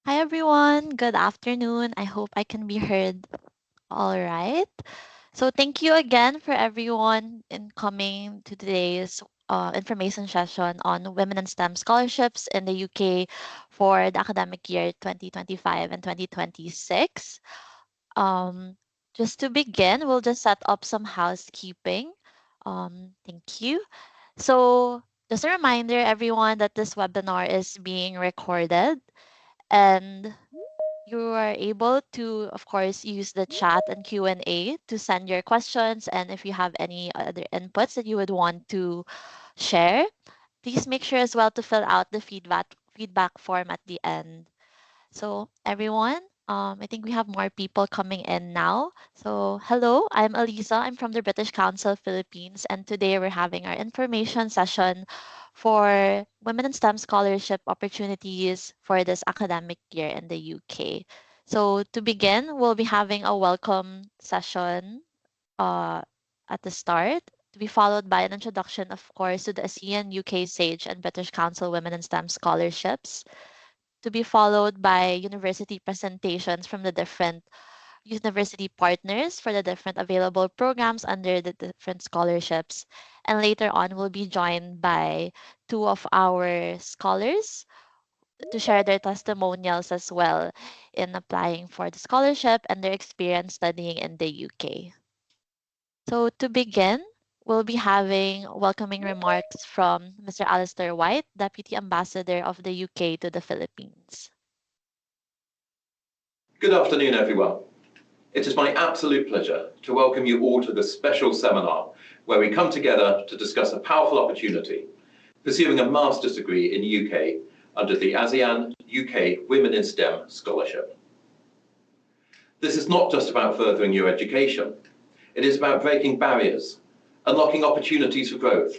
Hi everyone, good afternoon. I hope I can be heard all right. So thank you again for everyone in coming to today's information session on Women in STEM scholarships in the UK for the academic year 2025 and 2026. Um, just to begin, we'll just set up some housekeeping. Thank you. So just a reminder, everyone, that this webinar is being recorded and you are able to, of course, use the chat and Q&A to send your questions. And if you have any other inputs that you would want to share, please make sure as well to fill out the feedback form at the end. So everyone, I think we have more people coming in now. So hello, I'm Elisa. I'm from the British Council Philippines, and today we're having our information session for Women in STEM scholarship opportunities for this academic year in the UK. So to begin, we'll be having a welcome session uh, at the start, to be followed by an introduction, of course, to the ASEAN-UK SAGE and British Council Women in STEM scholarships, to be followed by university presentations from the different university partners for the different available programs under the different scholarships. And later on, we'll be joined by two of our scholars to share their testimonials as well in applying for the scholarship and their experience studying in the UK. So to begin, we'll be having welcoming remarks from Mr. Alistair White, Deputy Ambassador of the UK to the Philippines. Good afternoon, everyone. It is my absolute pleasure to welcome you all to this special seminar where we come together to discuss a powerful opportunity, pursuing a master's degree in UK under the ASEAN-UK Women in STEM Scholarship. This is not just about furthering your education. It is about breaking barriers, unlocking opportunities for growth,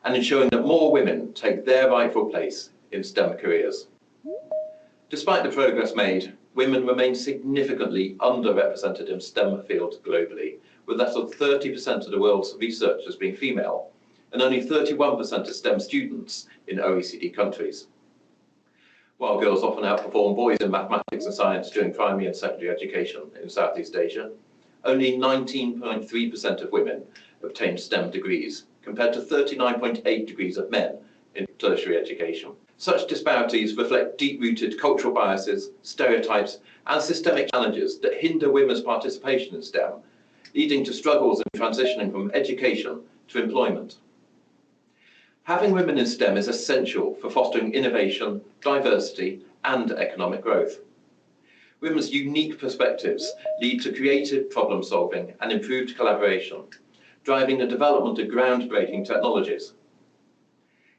and ensuring that more women take their rightful place in STEM careers. Despite the progress made, women remain significantly underrepresented in STEM fields globally, with less than 30% of the world's researchers being female, and only 31% of STEM students in OECD countries. While girls often outperform boys in mathematics and science during primary and secondary education in Southeast Asia, only 19.3% of women obtain STEM degrees, compared to 39.8 degrees of men in tertiary education. Such disparities reflect deep-rooted cultural biases, stereotypes, and systemic challenges that hinder women's participation in STEM, leading to struggles in transitioning from education to employment. Having women in STEM is essential for fostering innovation, diversity, and economic growth. Women's unique perspectives lead to creative problem solving and improved collaboration, driving the development of groundbreaking technologies.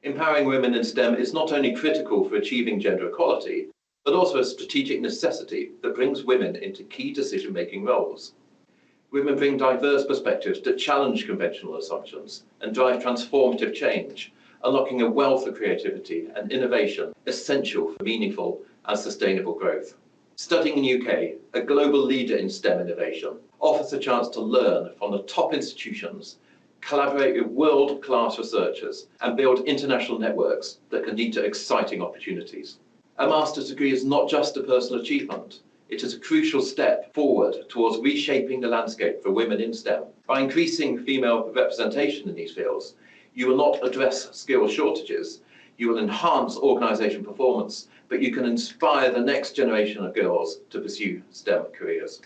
Empowering women in STEM is not only critical for achieving gender equality, but also a strategic necessity that brings women into key decision-making roles. Women bring diverse perspectives that challenge conventional assumptions and drive transformative change, unlocking a wealth of creativity and innovation essential for meaningful and sustainable growth. Studying in UK, a global leader in STEM innovation, offers a chance to learn from the top institutions, collaborate with world-class researchers, and build international networks that can lead to exciting opportunities. A master's degree is not just a personal achievement. It is a crucial step forward towards reshaping the landscape for women in STEM. By increasing female representation in these fields, you will not address skill shortages, you will enhance organisation performance, but you can inspire the next generation of girls to pursue STEM careers.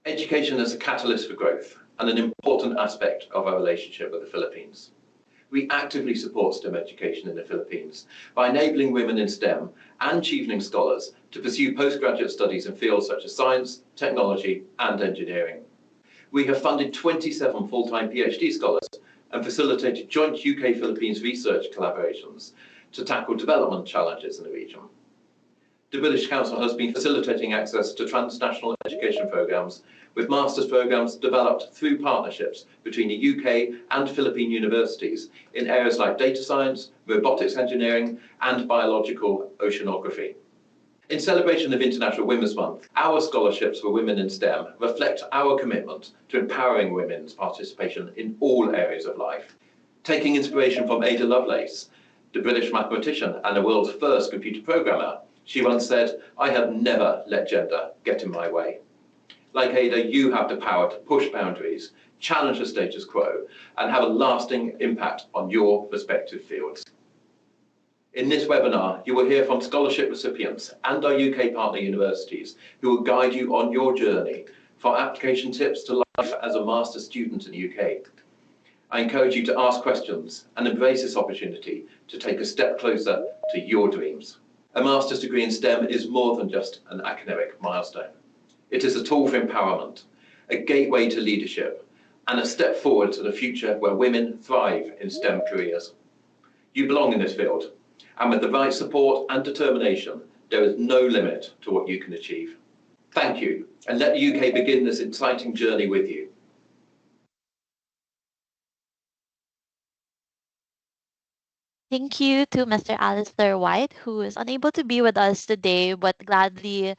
Education is a catalyst for growth and an important aspect of our relationship with the Philippines. We actively support STEM education in the Philippines by enabling women in STEM and chevening scholars to pursue postgraduate studies in fields such as science, technology, and engineering. We have funded 27 full-time PhD scholars and facilitated joint UK-Philippines research collaborations to tackle development challenges in the region. The British Council has been facilitating access to transnational education programmes, with master's programmes developed through partnerships between the UK and Philippine universities in areas like data science, robotics engineering, and biological oceanography. In celebration of International Women's Month, our scholarships for women in STEM reflect our commitment to empowering women's participation in all areas of life. Taking inspiration from Ada Lovelace, the British mathematician and the world's first computer programmer, She once said, "I have never let gender get in my way." Like Ada, you have the power to push boundaries, challenge the status quo, and have a lasting impact on your respective fields. In this webinar, you will hear from scholarship recipients and our UK partner universities who will guide you on your journey for application tips to life as a master's student in the UK. I encourage you to ask questions and embrace this opportunity to take a step closer to your dreams. A master's degree in STEM is more than just an academic milestone. It is a tool for empowerment, a gateway to leadership, and a step forward to the future where women thrive in STEM careers. You belong in this field, and with the right support and determination, there is no limit to what you can achieve. Thank you, and let the UK begin this exciting journey with you. Thank you to Mr. Alistair White, who is unable to be with us today, but gladly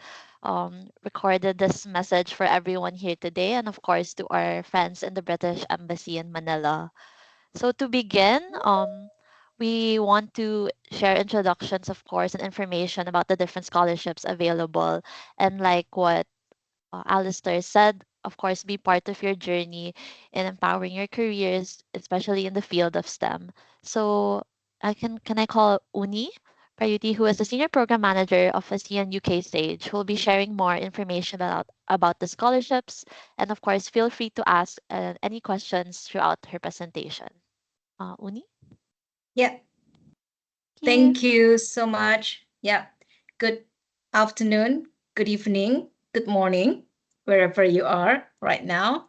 recorded this message for everyone here today, and of course to our friends in the British Embassy in Manila. So to begin, we want to share introductions, of course, and information about the different scholarships available. And like what Alistair said, of course, be part of your journey in empowering your careers, especially in the field of STEM. So can I call Uni Prayuti, who is the senior program manager of ASEAN UK Stage, who will be sharing more information about the scholarships. And of course, feel free to ask any questions throughout her presentation. Uni, Yeah, thank you. thank you so much. Yeah, good afternoon, good evening, good morning, wherever you are right now.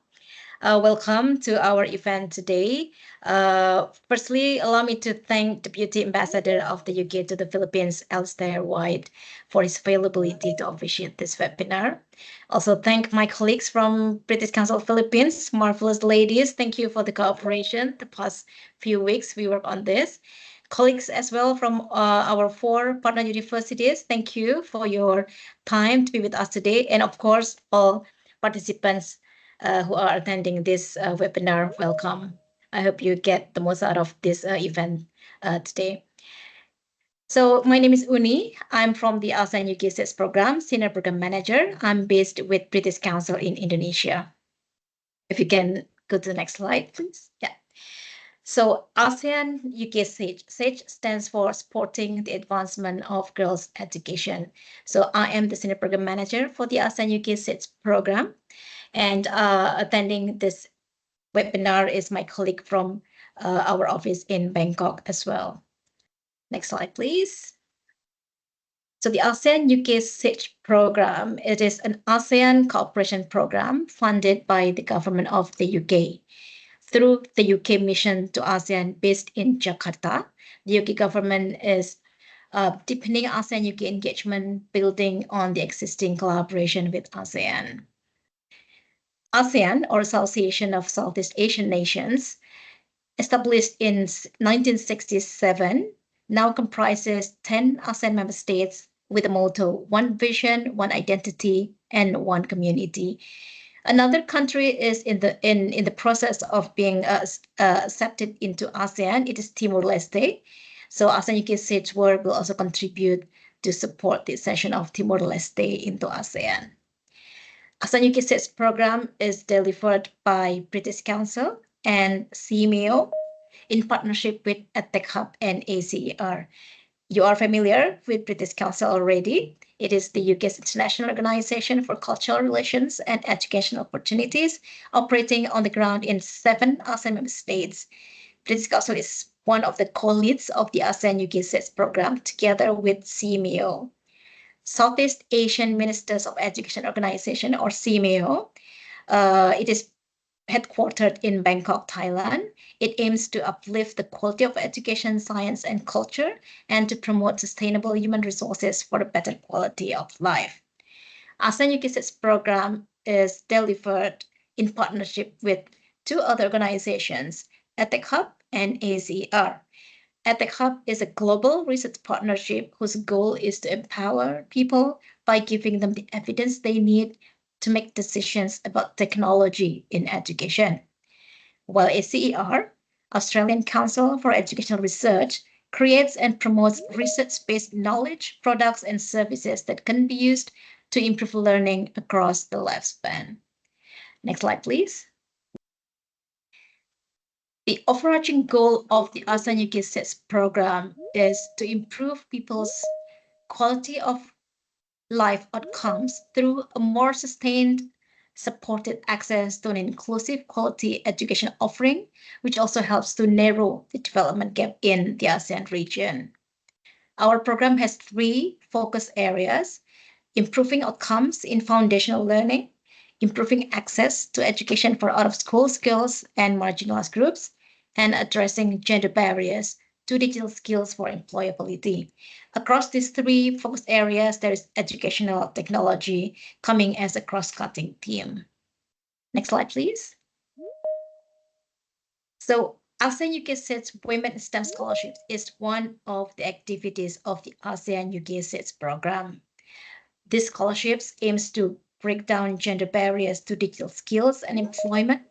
Welcome to our event today. Firstly, allow me to thank Deputy Ambassador of the UK to the Philippines, Alistair White, for his availability to officiate this webinar. Also, thank my colleagues from British Council Philippines, marvelous ladies. Thank you for the cooperation. The past few weeks we worked on this. Colleagues as well from our 4 partner universities, thank you for your time to be with us today. And of course, all participants who are attending this webinar, welcome. I hope you get the most out of this event today. So my name is Uni. I'm from the ASEAN UK SETS program, Senior Program Manager. I'm based with British Council in Indonesia. If you can go to the next slide, please. Yeah. So ASEAN UK SAGE. SAGE stands for Supporting the Advancement of Girls' Education. So I am the Senior Program Manager for the ASEAN UK SAGE program. And attending this webinar is my colleague from our office in Bangkok as well. Next slide, please. So the ASEAN UK SAGE program, it is an ASEAN cooperation program funded by the government of the UK. Through the UK mission to ASEAN based in Jakarta, the UK government is deepening ASEAN UK engagement, building on the existing collaboration with ASEAN. ASEAN, or Association of Southeast Asian Nations, established in 1967, now comprises 10 ASEAN member states with the motto One Vision, One Identity, and One Community. Another country is in the process of being accepted into ASEAN. It is Timor-Leste. So ASEAN UK SAGE work will also contribute to support the accession of Timor-Leste into ASEAN. ASEAN UK SAGE program is delivered by British Council and CMEO in partnership with EdTech Hub and ACER. You are familiar with British Council already. It is the UK's international organization for cultural relations and educational opportunities, operating on the ground in 7 ASEAN member states. British Council is one of the co-leads of the ASEAN UK SAGE program, together with CMEO. Southeast Asian Ministers of Education Organization, or CMEO. It is headquartered in Bangkok, Thailand. It aims to uplift the quality of education, science, and culture, and to promote sustainable human resources for a better quality of life. ASEAN UK SAGE program is delivered in partnership with 2 other organizations, EdTech Hub and ACER. EdTech Hub is a global research partnership whose goal is to empower people by giving them the evidence they need to make decisions about technology in education. While ACER, Australian Council for Educational Research, creates and promotes research-based knowledge, products, and services that can be used to improve learning across the lifespan. Next slide, please. The overarching goal of the ASEAN UK SETS program is to improve people's quality of life outcomes through a more sustained, supported access to an inclusive quality education offering, which also helps to narrow the development gap in the ASEAN region. Our program has three focus areas: improving outcomes in foundational learning, improving access to education for out of school skills and marginalized groups, and addressing gender barriers to digital skills for employability. Across these three focus areas, there is educational technology coming as a cross cutting theme. Next slide, please. So, ASEAN UK SETS Women in STEM Scholarships is one of the activities of the ASEAN UK SETS program. This scholarships aims to break down gender barriers to digital skills and employment,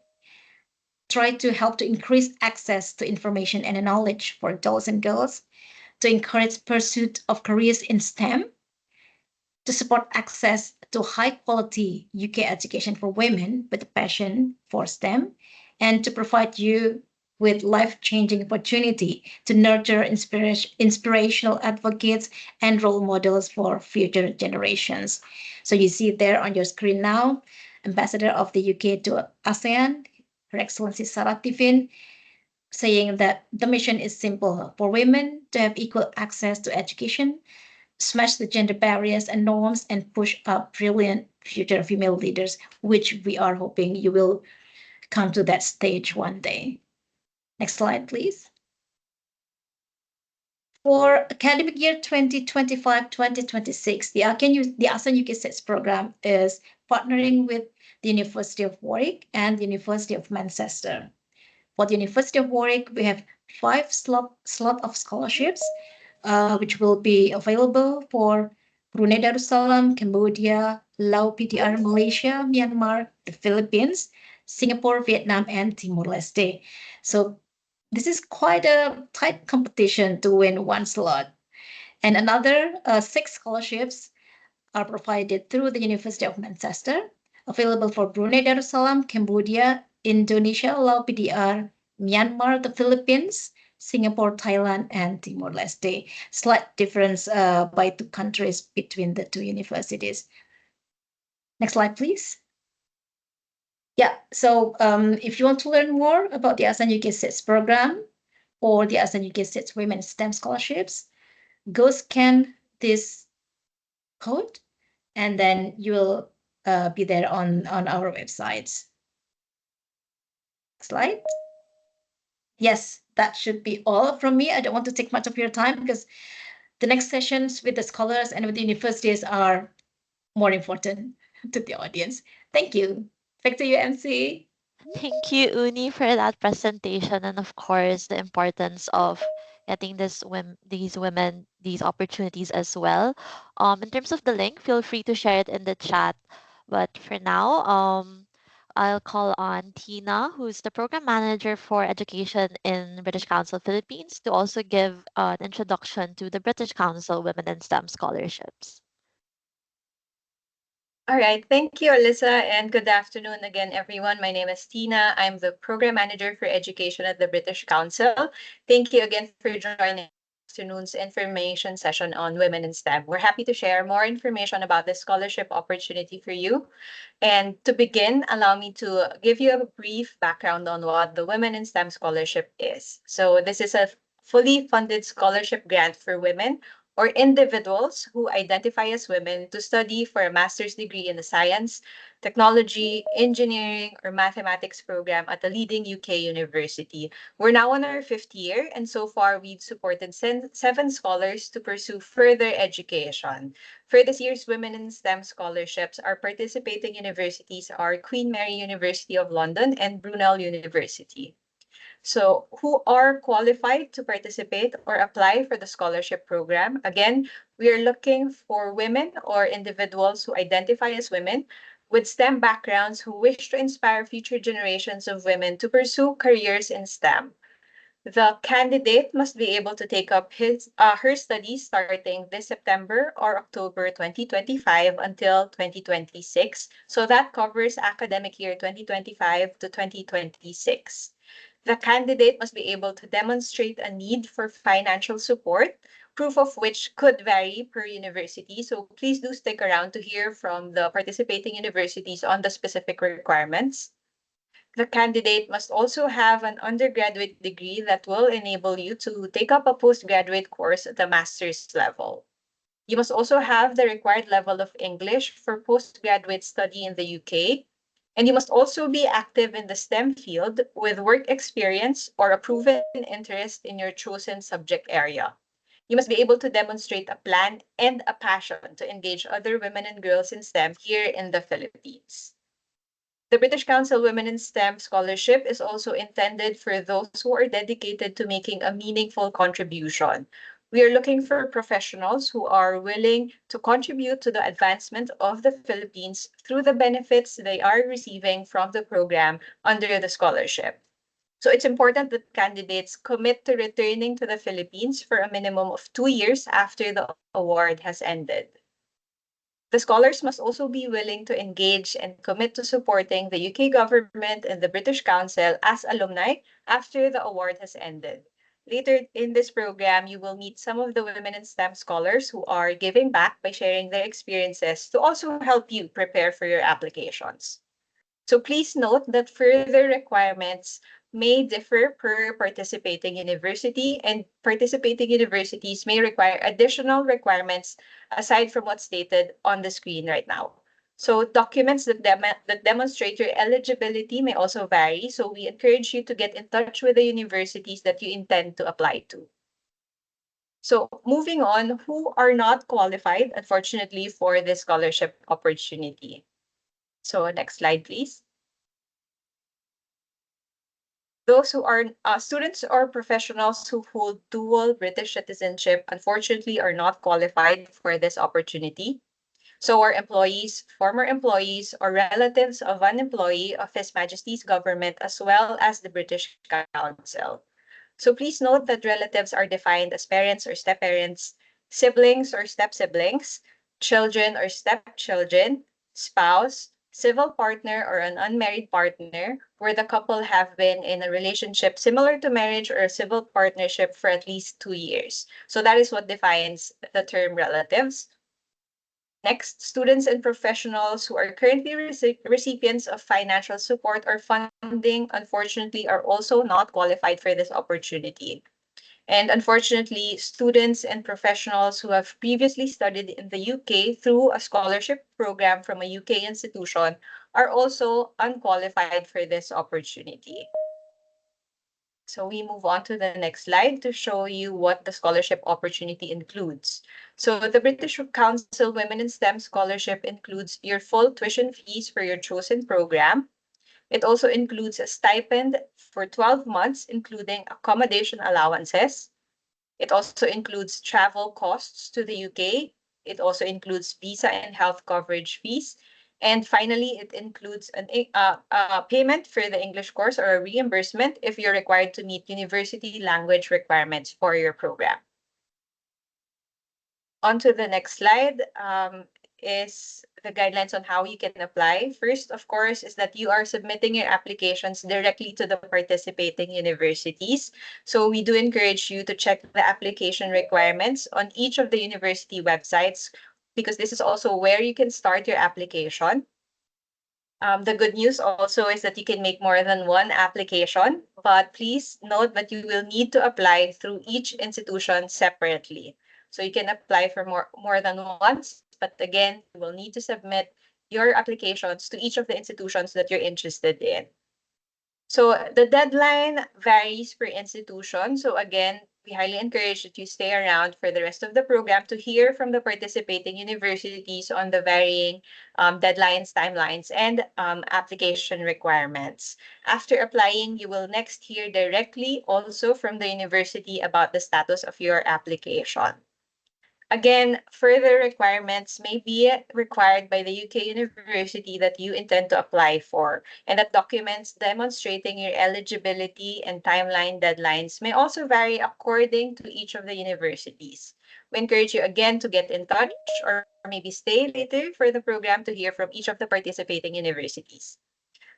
try to help to increase access to information and knowledge for adults and girls, to encourage pursuit of careers in STEM, to support access to high quality UK education for women with a passion for STEM, and to provide you with life changing opportunity to nurture inspirational advocates and role models for future generations. So you see there on your screen now, Ambassador of the UK to ASEAN, Her Excellency Sarah Tiffin, saying that the mission is simple: for women to have equal access to education, smash the gender barriers and norms, and push up brilliant future female leaders, which we are hoping you will come to that stage one day. Next slide, please. For academic year 2025-2026, the ASEAN UK SETS program is partnering with the University of Warwick and the University of Manchester. For the University of Warwick, we have 5 slot of scholarships, which will be available for Brunei Darussalam, Cambodia, Laos PDR, Malaysia, Myanmar, the Philippines, Singapore, Vietnam, and Timor-Leste. So this is quite a tight competition to win one slot. And another 6 scholarships are provided through the University of Manchester, available for Brunei Darussalam, Cambodia, Indonesia, Laos PDR, Myanmar, the Philippines, Singapore, Thailand, and Timor-Leste. Slight difference by 2 countries between the 2 universities. Next slide, please. Yeah, so if you want to learn more about the ASEAN UK SETS program or the ASEAN UK SETS Women STEM Scholarships, go scan this code and then you will be there on our websites. Slide. Yes, that should be all from me. I don't want to take much of your time because the next sessions with the scholars and with the universities are more important to the audience. Thank you. Back to you, MC. Thank you, Uni, for that presentation, and of course, the importance of getting these women these opportunities as well. In terms of the link, feel free to share it in the chat. But for now, I'll call on Tina, who's the program manager for education in British Council Philippines, to also give an introduction to the British Council Women in STEM scholarships. All right. Thank you, Alyssa, and good afternoon again, everyone. My name is Tina. I'm the Program Manager for Education at the British Council. Thank you again for joining this afternoon's information session on Women in STEM. We're happy to share more information about this scholarship opportunity for you. And to begin, allow me to give you a brief background on what the Women in STEM Scholarship is. So this is a fully funded scholarship grant for women or individuals who identify as women to study for a master's degree in the science, technology, engineering, or mathematics program at a leading UK university. We're now on our 5th year, and so far we've supported 7 scholars to pursue further education. For this year's Women in STEM scholarships, our participating universities are Queen Mary University of London and Brunel University. So, who are qualified to participate or apply for the scholarship program? Again, we are looking for women or individuals who identify as women with STEM backgrounds who wish to inspire future generations of women to pursue careers in STEM. The candidate must be able to take up her studies starting this September or October 2025 until 2026. So that covers academic year 2025 to 2026. The candidate must be able to demonstrate a need for financial support, proof of which could vary per university. So please do stick around to hear from the participating universities on the specific requirements. The candidate must also have an undergraduate degree that will enable you to take up a postgraduate course at the master's level. You must also have the required level of English for postgraduate study in the UK. And you must also be active in the STEM field with work experience or a proven interest in your chosen subject area. You must be able to demonstrate a plan and a passion to engage other women and girls in STEM here in the Philippines. The British Council Women in STEM Scholarship is also intended for those who are dedicated to making a meaningful contribution. We are looking for professionals who are willing to contribute to the advancement of the Philippines through the benefits they are receiving from the program under the scholarship. So it's important that candidates commit to returning to the Philippines for a minimum of 2 years after the award has ended. The scholars must also be willing to engage and commit to supporting the UK government and the British Council as alumni after the award has ended. Later in this program, you will meet some of the women in STEM scholars who are giving back by sharing their experiences to also help you prepare for your applications. So please note that further requirements may differ per participating university, and participating universities may require additional requirements aside from what's stated on the screen right now. So documents that demonstrate your eligibility may also vary. So we encourage you to get in touch with the universities that you intend to apply to. So moving on, who are not qualified, unfortunately, for this scholarship opportunity? So next slide, please. Those who are students or professionals who hold dual British citizenship, unfortunately, are not qualified for this opportunity. So are employees, former employees, or relatives of an employee of His Majesty's government, as well as the British Council. So please note that relatives are defined as parents or step-parents, siblings or step-siblings, children or step-children, spouse, civil partner, or an unmarried partner, where the couple have been in a relationship similar to marriage or a civil partnership for at least 2 years. So that is what defines the term relatives. Next, students and professionals who are currently recipients of financial support or funding, unfortunately, are also not qualified for this opportunity. And unfortunately, students and professionals who have previously studied in the UK through a scholarship program from a UK institution are also unqualified for this opportunity. So we move on to the next slide to show you what the scholarship opportunity includes. So the British Council Women in STEM Scholarship includes your full tuition fees for your chosen program. It also includes a stipend for 12 months, including accommodation allowances. It also includes travel costs to the UK. It also includes visa and health coverage fees. And finally, it includes an payment for the English course or a reimbursement if you're required to meet university language requirements for your program. On to the next slide is the guidelines on how you can apply. First, of course, is that you are submitting your applications directly to the participating universities. So we do encourage you to check the application requirements on each of the university websites, because this is also where you can start your application. The good news also is that you can make more than one application, but please note that you will need to apply through each institution separately. So you can apply for more than once, but again, you will need to submit your applications to each of the institutions that you're interested in. So the deadline varies per institution. So again, we highly encourage that you stay around for the rest of the program to hear from the participating universities on the varying deadlines, timelines, and application requirements. After applying, you will next hear directly also from the university about the status of your application. Again, further requirements may be required by the UK university that you intend to apply for, and that documents demonstrating your eligibility and timeline deadlines may also vary according to each of the universities. We encourage you again to get in touch or maybe stay later for the program to hear from each of the participating universities.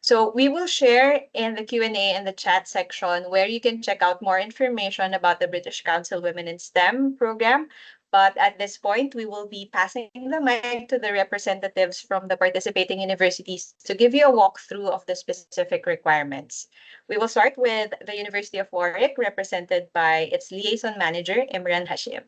So we will share in the Q&A and the chat section where you can check out more information about the British Council Women in STEM program. But at this point, we will be passing the mic to the representatives from the participating universities to give you a walkthrough of the specific requirements. We will start with the University of Warwick, represented by its liaison manager, Imran Hashim.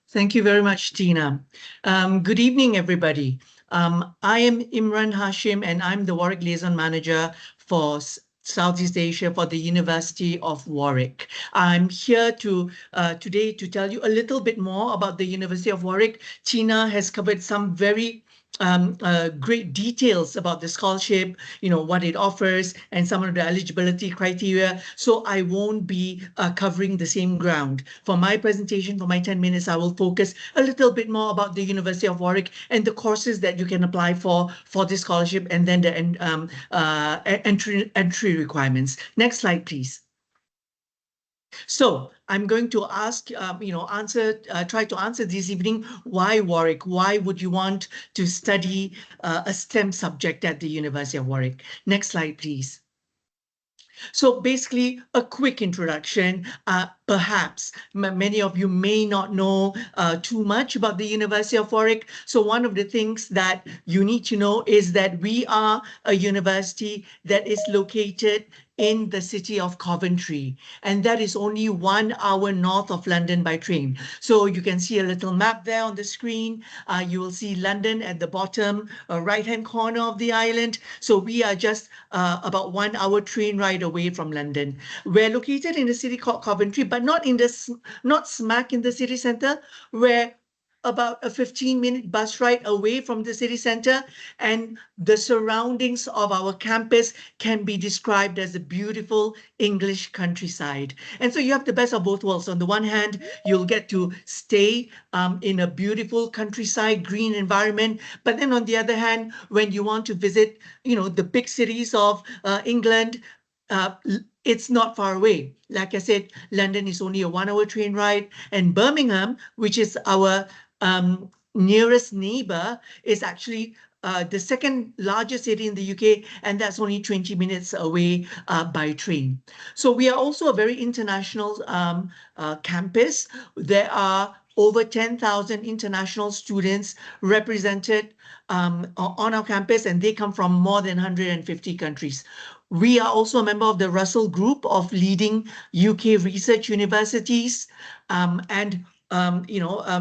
Thank you very much, Tina. Good evening, everybody. I am Imran Hashim, and I'm the Warwick Liaison Manager for Southeast Asia for the University of Warwick. I'm here today to tell you a little bit more about the University of Warwick. Tina has covered some very great details about the scholarship, what it offers, and some of the eligibility criteria. So I won't be covering the same ground. For my presentation, for my 10 minutes, I will focus a little bit more about the University of Warwick and the courses that you can apply for this scholarship, and then the entry requirements. Next slide, please. So I'm going to ask, try to answer this evening, why Warwick? Why would you want to study a STEM subject at the University of Warwick? Next slide, please. So basically, a quick introduction. Perhaps many of you may not know too much about the University of Warwick. So one of the things that you need to know is that we are a university that is located in the city of Coventry, and that is only 1 hour north of London by train. So you can see a little map there on the screen. You will see London at the bottom right-hand corner of the island. So we are just about 1 hour train ride away from London. We're located in a city called Coventry, but not smack in the city center. We're about a 15-minute bus ride away from the city center, and the surroundings of our campus can be described as a beautiful English countryside. And so you have the best of both worlds. On the one hand, you'll get to stay in a beautiful countryside, green environment. But then on the other hand, when you want to visit, the big cities of England, it's not far away. Like I said, London is only a 1 hour train ride, and Birmingham, which is our nearest neighbor, is actually the second largest city in the UK, and that's only 20 minutes away by train. So we are also a very international campus. There are over 10,000 international students represented on our campus, and they come from more than 150 countries. We are also a member of the Russell Group of leading UK research universities, and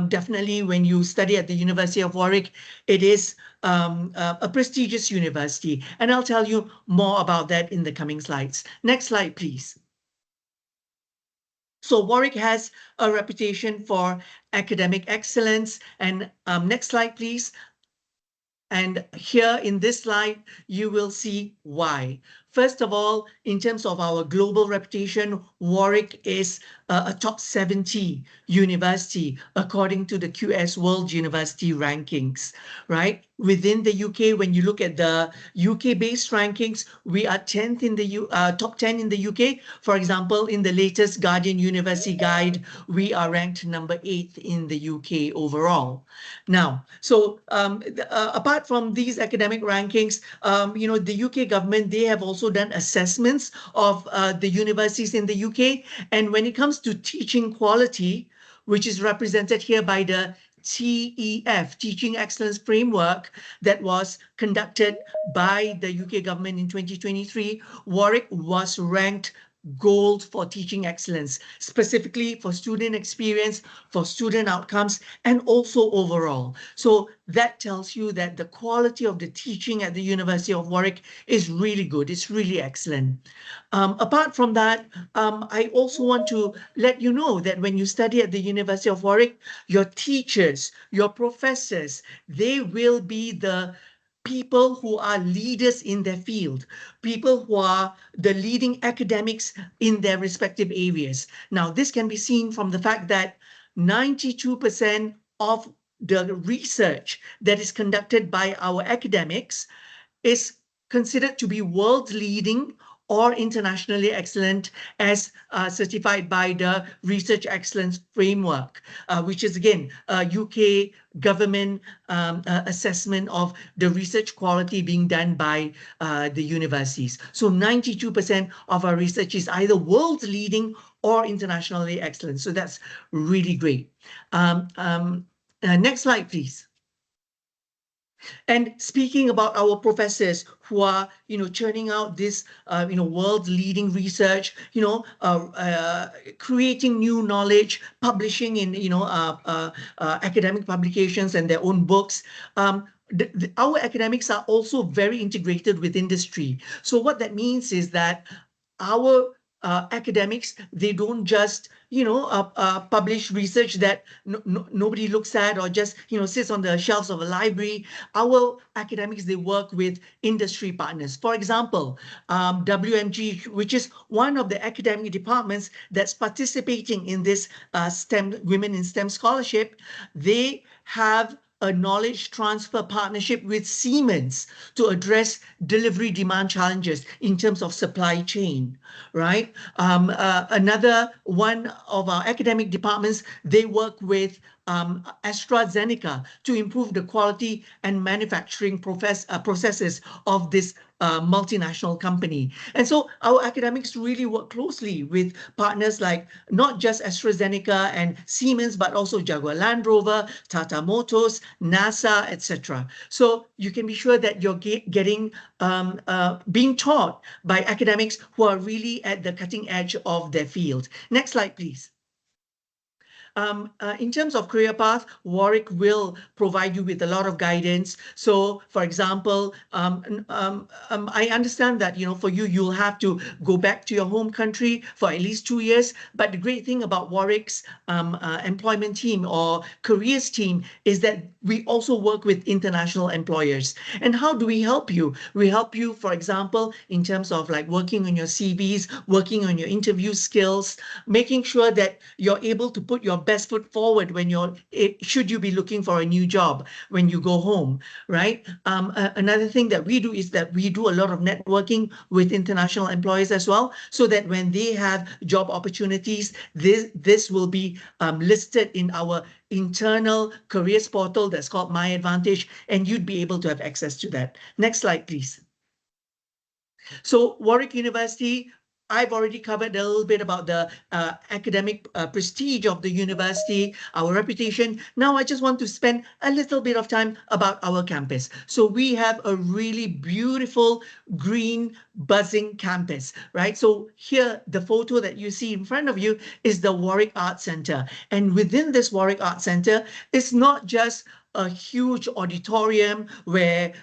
definitely when you study at the University of Warwick, it is a prestigious university. And I'll tell you more about that in the coming slides. Next slide, please. So Warwick has a reputation for academic excellence. And next slide, please. And here in this slide, you will see why. First of all, in terms of our global reputation, Warwick is a top 70 university according to the QS World University Rankings, right? Within the UK, when you look at the UK-based rankings, we are 10th in the top 10 in the UK. For example, in the latest Guardian University Guide, we are ranked number 8 in the UK overall. Now, so apart from these academic rankings, the UK government, they have also done assessments of the universities in the UK. And when it comes to teaching quality, which is represented here by the TEF, Teaching Excellence Framework, that was conducted by the UK government in 2023, Warwick was ranked gold for teaching excellence, specifically for student experience, for student outcomes, and also overall. So that tells you that the quality of the teaching at the University of Warwick is really good. It's really excellent. Apart from that, I also want to let you know that when you study at the University of Warwick, your teachers, your professors, they will be the people who are leaders in their field, people who are the leading academics in their respective areas. Now, this can be seen from the fact that 92% of the research that is conducted by our academics is considered to be world leading or internationally excellent as certified by the Research Excellence Framework, which is again a UK government assessment of the research quality being done by the universities. So 92% of our research is either world leading or internationally excellent. So that's really great. Next slide, please. And speaking about our professors who are, churning out this, world-leading research, creating new knowledge, publishing in, academic publications and their own books. Our academics are also very integrated with industry. So what that means is that our academics, they don't just publish research that nobody looks at or just sits on the shelves of a library. Our academics, they work with industry partners. For example, WMG, which is one of the academic departments that's participating in this STEM Women in STEM scholarship, they have a knowledge transfer partnership with Siemens to address delivery demand challenges in terms of supply chain, right? Another one of our academic departments, they work with AstraZeneca to improve the quality and manufacturing processes of this multinational company. And so our academics really work closely with partners like not just AstraZeneca and Siemens, but also Jaguar Land Rover, Tata Motors, NASA, etc. So you can be sure that you're getting being taught by academics who are really at the cutting edge of their field. Next slide, please. In terms of career path, Warwick will provide you with a lot of guidance. So, for example, I understand that, for you, you'll have to go back to your home country for at least 2 years. But the great thing about Warwick's employment team or careers team is that we also work with international employers. And how do we help you? We help you, for example, in terms of like working on your CVs, working on your interview skills, making sure that you're able to put your best foot forward when should you be looking for a new job when you go home, right? Another thing that we do is that we do a lot of networking with international employers as well, so that when they have job opportunities, this will be listed in our internal careers portal that's called My Advantage, and you'd be able to have access to that. Next slide, please. So Warwick University, I've already covered a little bit about the academic prestige of the university, our reputation. Now I just want to spend a little bit of time about our campus. So we have a really beautiful green buzzing campus, right? So here, the photo that you see in front of you is the Warwick Arts Center. And within this Warwick Arts Center, it's not just a huge auditorium where,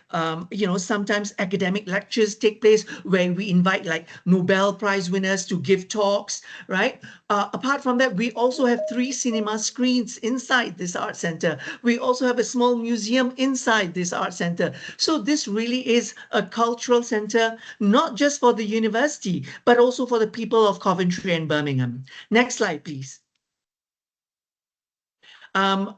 sometimes academic lectures take place where we invite like Nobel Prize winners to give talks, right? Apart from that, we also have 3 cinema screens inside this art center. We also have a small museum inside this art center. So this really is a cultural center, not just for the university, but also for the people of Coventry and Birmingham. Next slide, please.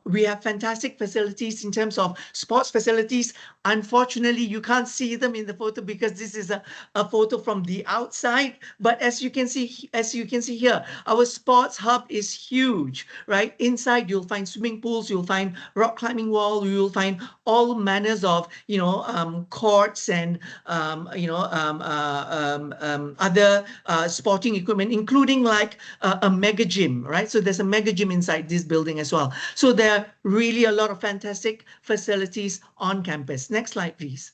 We have fantastic facilities in terms of sports facilities. Unfortunately, you can't see them in the photo because this is a photo from the outside. But as you can see here, our sports hub is huge, right? Inside, you'll find swimming pools, you'll find rock climbing wall, you'll find all manners of, courts and, other sporting equipment, including like a mega gym, right? So there's a mega gym inside this building as well. So there are really a lot of fantastic facilities on campus. Next slide, please.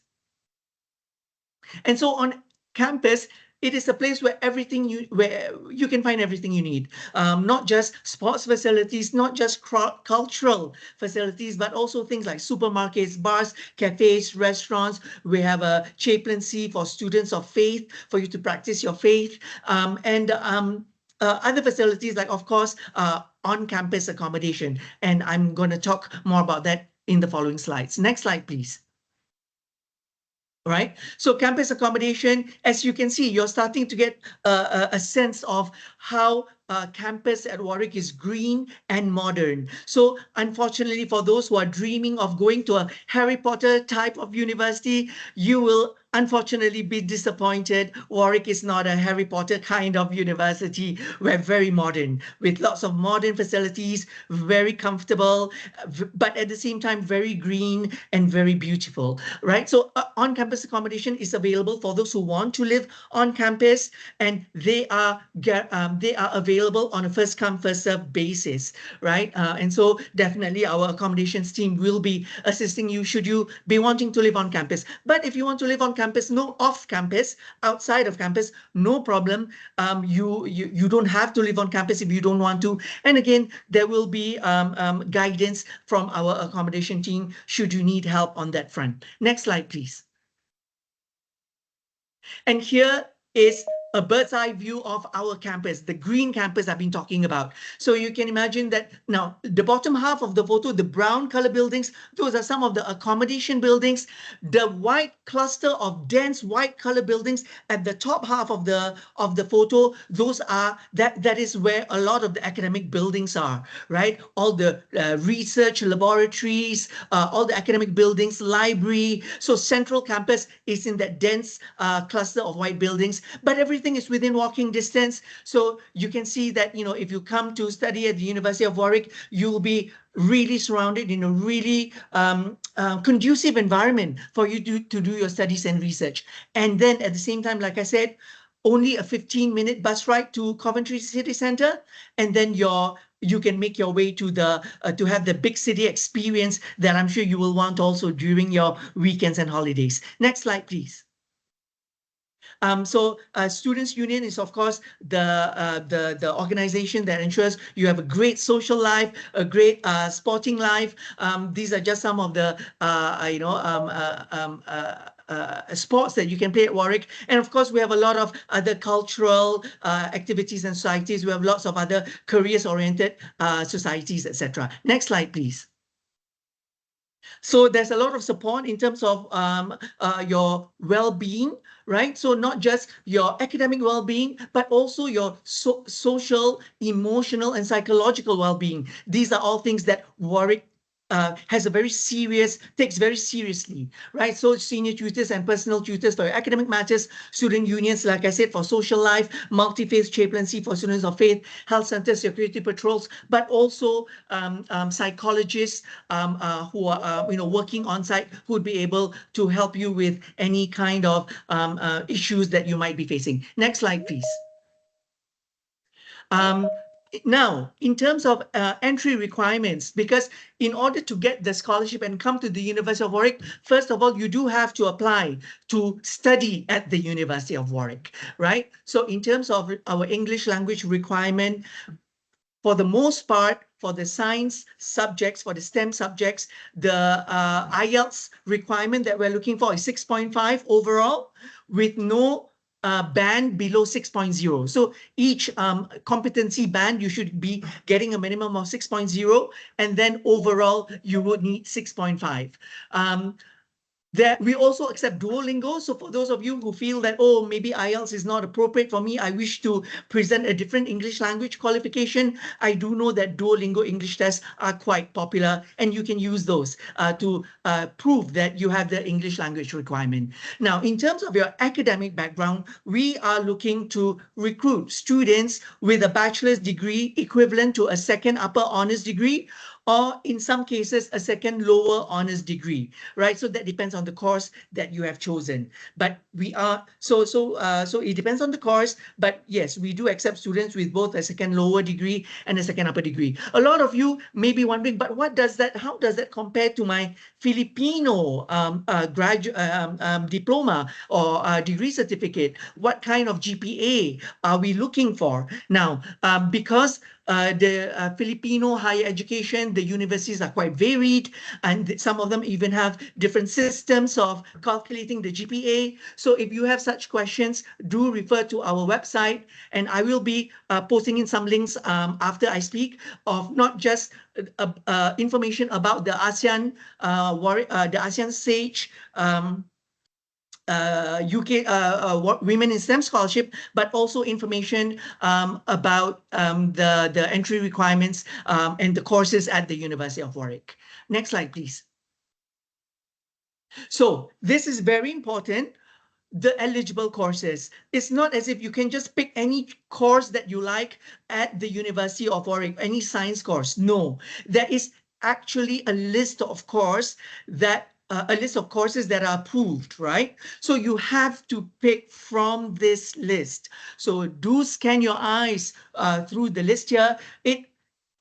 And so on campus, it is a place where where you can find everything you need. Not just sports facilities, not just cultural facilities, but also things like supermarkets, bars, cafes, restaurants. We have a chaplaincy for students of faith, for you to practice your faith. Other facilities like, of course, on-campus accommodation. And I'm going to talk more about that in the following slides. Next slide, please. Right. So campus accommodation, as you can see, you're starting to get a sense of how campus at Warwick is green and modern. So unfortunately, for those who are dreaming of going to a Harry Potter type of university, you will unfortunately be disappointed. Warwick is not a Harry Potter kind of university. We're very modern with lots of modern facilities, very comfortable, but at the same time, very green and very beautiful, right? So on-campus accommodation is available for those who want to live on campus, and they are available on a first come first serve basis, right? And so definitely our accommodations team will be assisting you should you be wanting to live on campus. But if you want to live on campus, no off campus, outside of campus, no problem. You don't have to live on campus if you don't want to. And again, there will be guidance from our accommodation team should you need help on that front. Next slide, please. And here is a bird's eye view of our campus, the green campus I've been talking about. So you can imagine that now the bottom half of the photo, the brown color buildings, those are some of the accommodation buildings. The white cluster of dense white color buildings at the top half of the photo, those are that is where a lot of the academic buildings are, right? All the research laboratories, all the academic buildings, library. So central campus is in that dense cluster of white buildings, but everything is within walking distance. So you can see that, if you come to study at the University of Warwick, you'll be really surrounded in a really conducive environment for you to do your studies and research. And then at the same time, like I said, only a 15-minute bus ride to Coventry City Centre, and then you can make your way to to have the big city experience that I'm sure you will want also during your weekends and holidays. Next slide, please. So Students' Union is, of course, the organization that ensures you have a great social life, a great sporting life. These are just some of the, sports that you can play at Warwick. And of course, we have a lot of other cultural activities and societies. We have lots of other careers-oriented societies, etc. Next slide, please. So there's a lot of support in terms of your well-being, right? So not just your academic well-being, but also your social, emotional, and psychological well-being. These are all things that Warwick takes very seriously, right? So senior tutors and personal tutors for your academic matters, student unions, like I said, for social life, multi-faith chaplaincy for students of faith, health centers, security patrols, but also psychologists who are working on site who would be able to help you with any kind of issues that you might be facing. Next slide, please. Now, in terms of entry requirements, because in order to get the scholarship and come to the University of Warwick, first of all, you do have to apply to study at the University of Warwick, right? So in terms of our English language requirement, for the most part, for the science subjects, for the STEM subjects, the IELTS requirement that we're looking for is 6.5 overall, with no band below 6.0. So each competency band, you should be getting a minimum of 6.0, and then overall, you would need 6.5. We also accept Duolingo. So for those of you who feel that, oh, maybe IELTS is not appropriate for me, I wish to present a different English language qualification, I do know that Duolingo English tests are quite popular, and you can use those to prove that you have the English language requirement. Now, in terms of your academic background, we are looking to recruit students with a bachelor's degree equivalent to a second upper honors degree, or in some cases, a second lower honors degree, right? So that depends on the course that you have chosen. But we are, so it depends on the course, but yes, we do accept students with both a second lower degree and a second upper degree. A lot of you may be wondering, but how does that compare to my Filipino diploma or degree certificate? What kind of GPA are we looking for? Now, because the Filipino higher education, the universities are quite varied, and some of them even have different systems of calculating the GPA. So if you have such questions, do refer to our website, and I will be posting in some links after I speak of not just information about the ASEAN SAGE UK Women in STEM Scholarship, but also information about the entry requirements and the courses at the University of Warwick. Next slide, please. So this is very important. The eligible courses. It's not as if you can just pick any course that you like at the University of Warwick, any science course. No, there is actually a list of courses that are approved, right? So you have to pick from this list. So do scan your eyes through the list here. It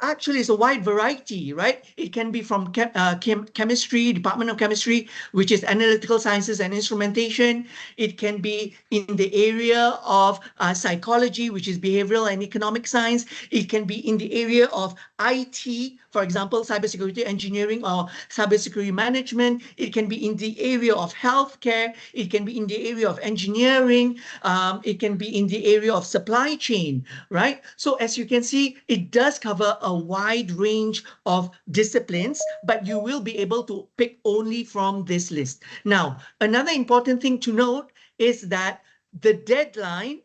actually it's a wide variety, right? It can be from chemistry, Department of Chemistry, which is analytical sciences and instrumentation. It can be in the area of psychology, which is behavioral and economic science. It can be in the area of IT, for example, cybersecurity engineering or cybersecurity management. It can be in the area of healthcare. It can be in the area of engineering. It can be in the area of supply chain, right? So as you can see, it does cover a wide range of disciplines, but you will be able to pick only from this list. Now, another important thing to note is that the deadline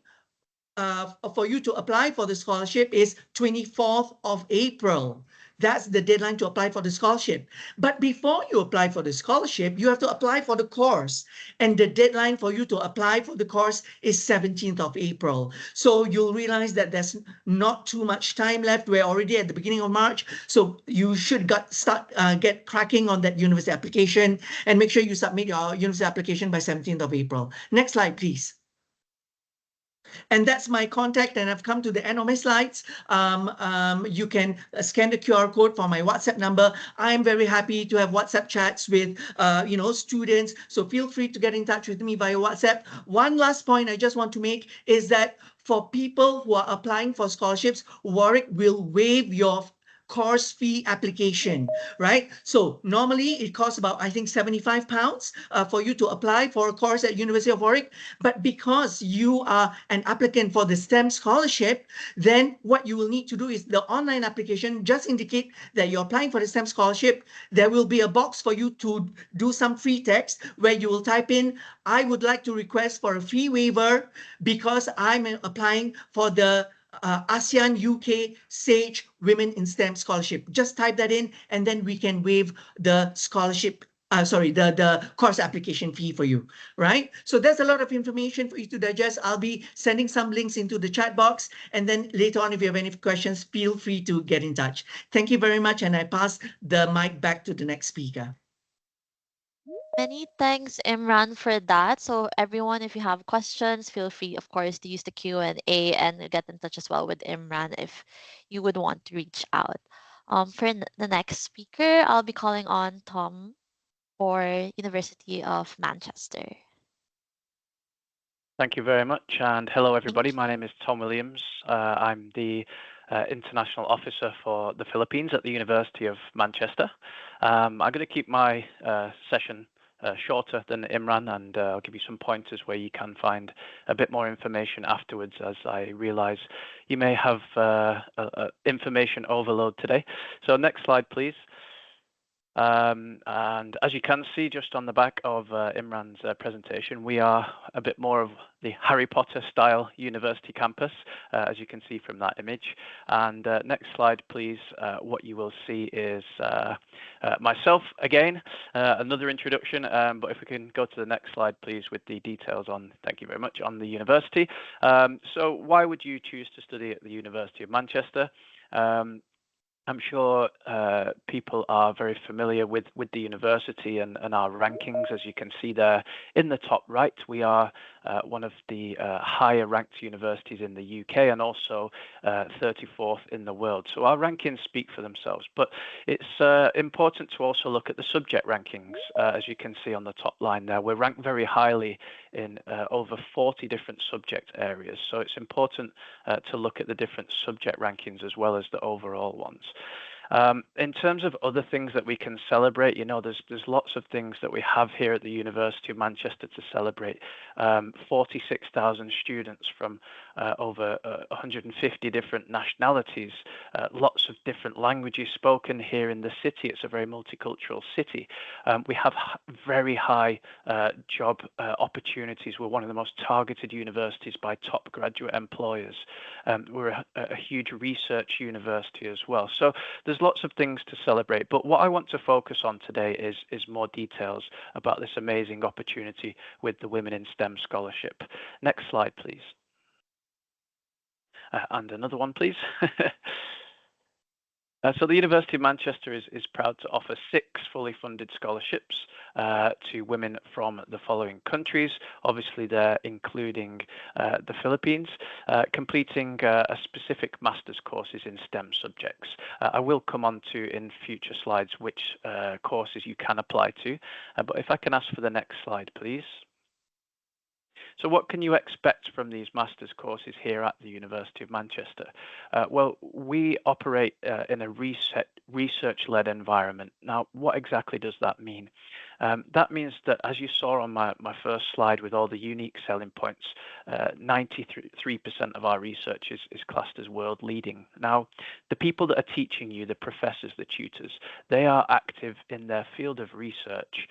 for you to apply for the scholarship is 24th of April. That's the deadline to apply for the scholarship. But before you apply for the scholarship, you have to apply for the course. And the deadline for you to apply for the course is 17th of April. So you'll realize that there's not too much time left. We're already at the beginning of March. So you should get cracking on that university application and make sure you submit your university application by 17th of April. Next slide, please. And that's my contact, and I've come to the end of my slides. You can scan the QR code for my WhatsApp number. I'm very happy to have WhatsApp chats with students, so feel free to get in touch with me via WhatsApp. One last point I just want to make is that for people who are applying for scholarships, Warwick will waive your course fee application, right? So normally it costs about, I think, £75 for you to apply for a course at University of Warwick. But because you are an applicant for the STEM scholarship, then what you will need to do is the online application just indicate that you're applying for the STEM scholarship. There will be a box for you to do some free text where you will type in, I would like to request for a fee waiver because I'm applying for the ASEAN-UK SAGE Women in STEM Scholarship. Just type that in, and then we can waive the scholarship, the course application fee for you, right? So there's a lot of information for you to digest. I'll be sending some links into the chat box, and then later on, if you have any questions, feel free to get in touch. Thank you very much, and I pass the mic back to the next speaker. Many thanks, Imran, for that. So everyone, if you have questions, feel free, of course, to use the Q&A and get in touch as well with Imran if you would want to reach out. For the next speaker, I'll be calling on Tom for University of Manchester. Thank you very much, and hello everybody. Thank My name is Tom Williams. I'm the International Officer for the Philippines at the University of Manchester. I'm going to keep my session shorter than Imran, and I'll give you some pointers where you can find a bit more information afterwards, as I realize you may have information overload today. So next slide, please. And as you can see just on the back of Imran's presentation, we are a bit more of the Harry Potter style university campus, as you can see from that image. And next slide, please. What you will see is myself again, another introduction, but if we can go to the next slide, please, with the details on, thank you very much, on the university. So why would you choose to study at the University of Manchester? I'm sure people are very familiar with the university and our rankings. As you can see there in the top right, we are one of the higher ranked universities in the UK and also 34th in the world. So our rankings speak for themselves, but it's important to also look at the subject rankings. As you can see on the top line there, we're ranked very highly in over 40 different subject areas. So it's important to look at the different subject rankings as well as the overall ones. In terms of other things that we can celebrate, there's lots of things that we have here at the University of Manchester to celebrate. 46,000 students from over 150 different nationalities, lots of different languages spoken here in the city. It's a very multicultural city. We have very high job opportunities. We're one of the most targeted universities by top graduate employers. We're a huge research university as well. So there's lots of things to celebrate. But what I want to focus on today is more details about this amazing opportunity with the Women in STEM Scholarship. Next slide, please. And another one, please. So the University of Manchester is proud to offer 6 fully funded scholarships to women from the following countries. Obviously, they're including the Philippines, completing a specific master's courses in STEM subjects. I will come on to in future slides which courses you can apply to. But if I can ask for the next slide, please. So what can you expect from these master's courses here at the University of Manchester? Well, we operate in a research-led environment. Now, what exactly does that mean? That means that, as you saw on my first slide with all the unique selling points, 93% of our research is classed as world leading. Now, the people that are teaching you, the professors, the tutors, they are active in their field of research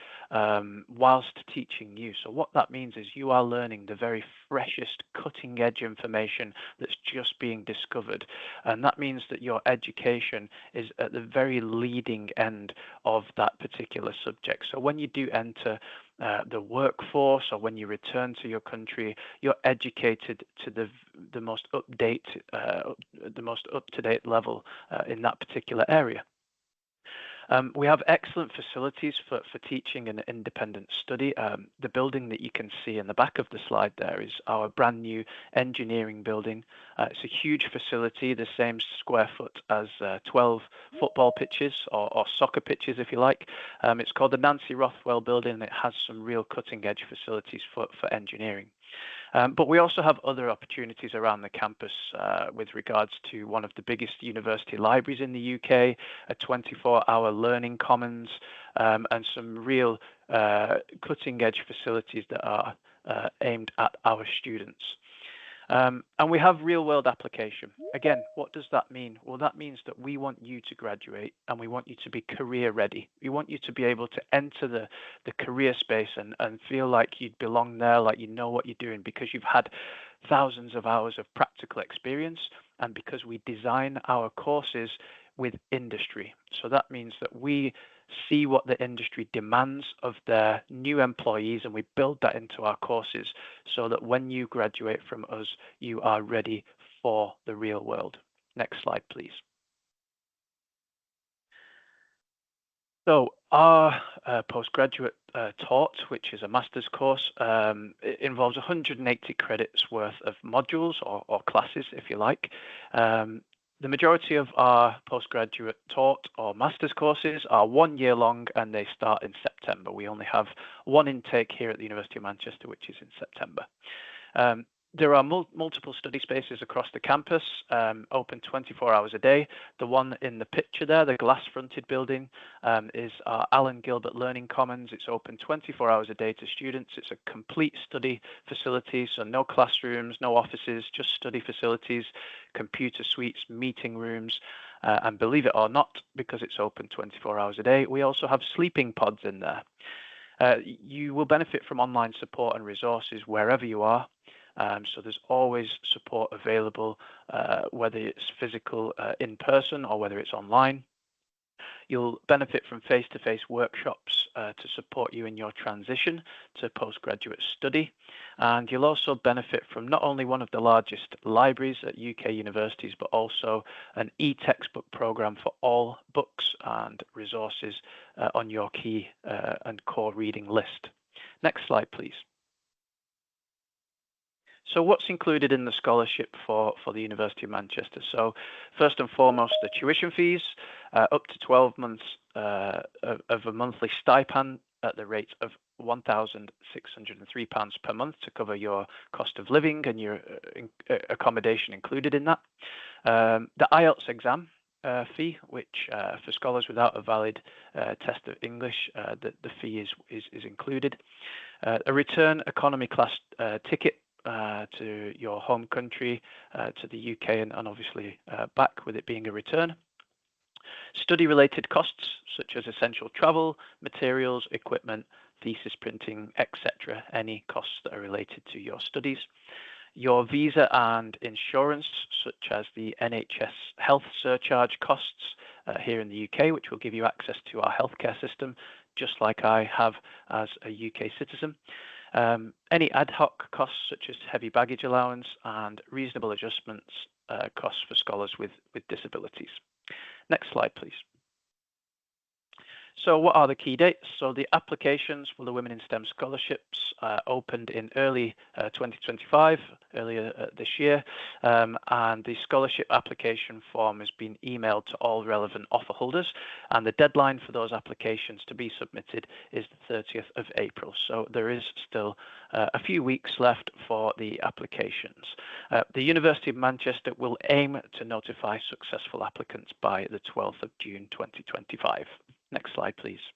whilst teaching you. So what that means is you are learning the very freshest, cutting edge information that's just being discovered. And that means that your education is at the very leading end of that particular subject. So when you do enter the workforce or when you return to your country, you're educated to the most up-to-date level in that particular area. We have excellent facilities for teaching and independent study. The building that you can see in the back of the slide there is our brand new engineering building. It's a huge facility, the same square foot as 12 football pitches or soccer pitches, if you like. It's called the Nancy Rothwell building, and it has some real cutting edge facilities for engineering. But we also have other opportunities around the campus with regards to one of the biggest university libraries in the UK, a 24-hour learning commons, and some real cutting-edge facilities that are aimed at our students. And we have real-world application. Again, what does that mean? Well, that means that we want you to graduate and we want you to be career ready. We want you to be able to enter the career space and feel like you belong there, like you know what you're doing, because you've had thousands of hours of practical experience and because we design our courses with industry. So that means that we see what the industry demands of their new employees and we build that into our courses so that when you graduate from us, you are ready for the real world. Next slide, please. So our postgraduate taught, which is a master's course, it involves 180 credits worth of modules or classes, if you like. The majority of our postgraduate taught or master's courses are 1 year long and they start in September. We only have one intake here at the University of Manchester, which is in September. There are multiple study spaces across the campus, open 24 hours a day. The one in the picture there, the glass-fronted building, is our Alan Gilbert Learning Commons. It's open 24 hours a day to students. It's a complete study facility, so no classrooms, no offices, just study facilities, computer suites, meeting rooms, and believe it or not, because it's open 24 hours a day, we also have sleeping pods in there. You will benefit from online support and resources wherever you are. So there's always support available, whether it's physical in person or whether it's online. You'll benefit from face-to-face workshops to support you in your transition to postgraduate study. And you'll also benefit from not only one of the largest libraries at UK universities, but also an e-textbook program for all books and resources on your key and core reading list. Next slide, please. So what's included in the scholarship for the University of Manchester? So first and foremost, the tuition fees, up to 12 months of a monthly stipend at the rate of £1,603 per month to cover your cost of living and your accommodation included in that. The IELTS exam, fee, which for scholars without a valid test of English, the fee is included. A return economy class ticket to your home country, to the UK, and obviously back, with it being a return. Study-related costs such as essential travel, materials, equipment, thesis printing, etc. Any costs that are related to your studies. Your visa and insurance, such as the NHS health surcharge costs here in the UK, which will give you access to our healthcare system, just like I have as a UK citizen. Any ad hoc costs, such as heavy baggage allowance and reasonable adjustments costs for scholars with disabilities. Next slide, please. So what are the key dates? So the applications for the Women in STEM scholarships opened in early 2025, earlier this year, and the scholarship application form has been emailed to all relevant offer holders, and the deadline for those applications to be submitted is the 30th of April. So there is still a few weeks left for the applications. The University of Manchester will aim to notify successful applicants by the 12th of June 2025. Next slide, please.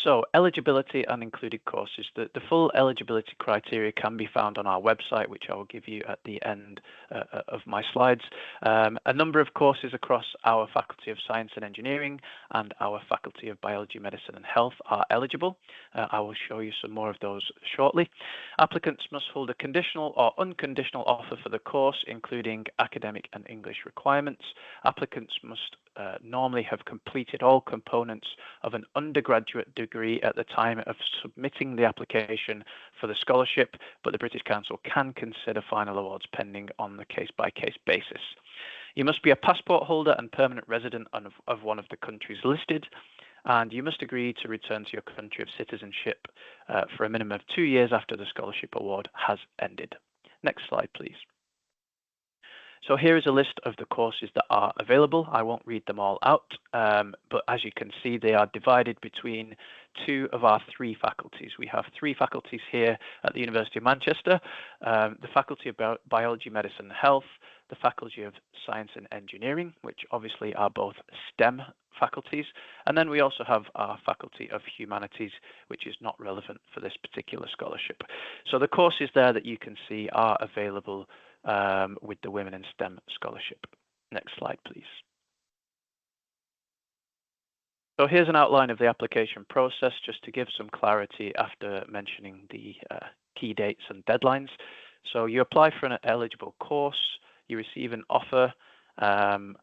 So eligibility and included courses. The full eligibility criteria can be found on our website, which I will give you at the end of my slides. A number of courses across our Faculty of Science and Engineering and our Faculty of Biology, Medicine and Health are eligible. I will show you some more of those shortly. Applicants must hold a conditional or unconditional offer for the course, including academic and English requirements. Applicants must normally have completed all components of an undergraduate degree at the time of submitting the application for the scholarship, but the British Council can consider final awards pending on the case-by-case basis. You must be a passport holder and permanent resident of one of the countries listed, and you must agree to return to your country of citizenship for a minimum of 2 years after the scholarship award has ended. Next slide, please. So here is a list of the courses that are available. I won't read them all out, but as you can see, they are divided between 2 of our 3 faculties. We have 3 faculties here at the University of Manchester, the Faculty of Biology, Medicine and Health, the Faculty of Science and Engineering, which obviously are both STEM faculties, and then we also have our Faculty of Humanities, which is not relevant for this particular scholarship. So the courses there that you can see are available with the Women in STEM scholarship. Next slide, please. So here's an outline of the application process, just to give some clarity after mentioning the key dates and deadlines. So you apply for an eligible course, you receive an offer, and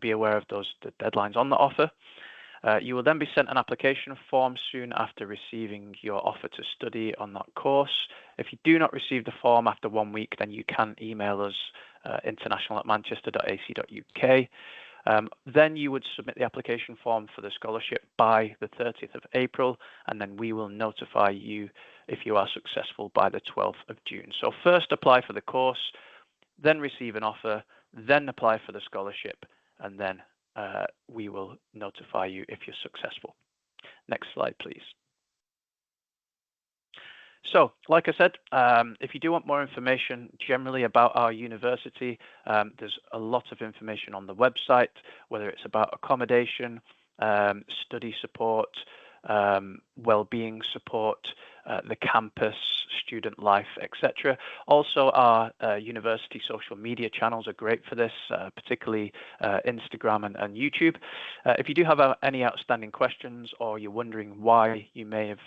be aware of the deadlines on the offer. You will then be sent an application form soon after receiving your offer to study on that course. If you do not receive the form after 1 week, then you can email us international@manchester.ac.uk. Then you would submit the application form for the scholarship by the 30th of April, and then we will notify you if you are successful by the 12th of June. So first apply for the course, then receive an offer, then apply for the scholarship, and then we will notify you if you're successful. Next slide, please. So, like I said, if you do want more information generally about our university, there's a lot of information on the website, whether it's about accommodation, study support, well-being support, the campus, student life, etc. Also, our university social media channels are great for this, particularly Instagram and YouTube. If you do have any outstanding questions, or you're wondering why you may have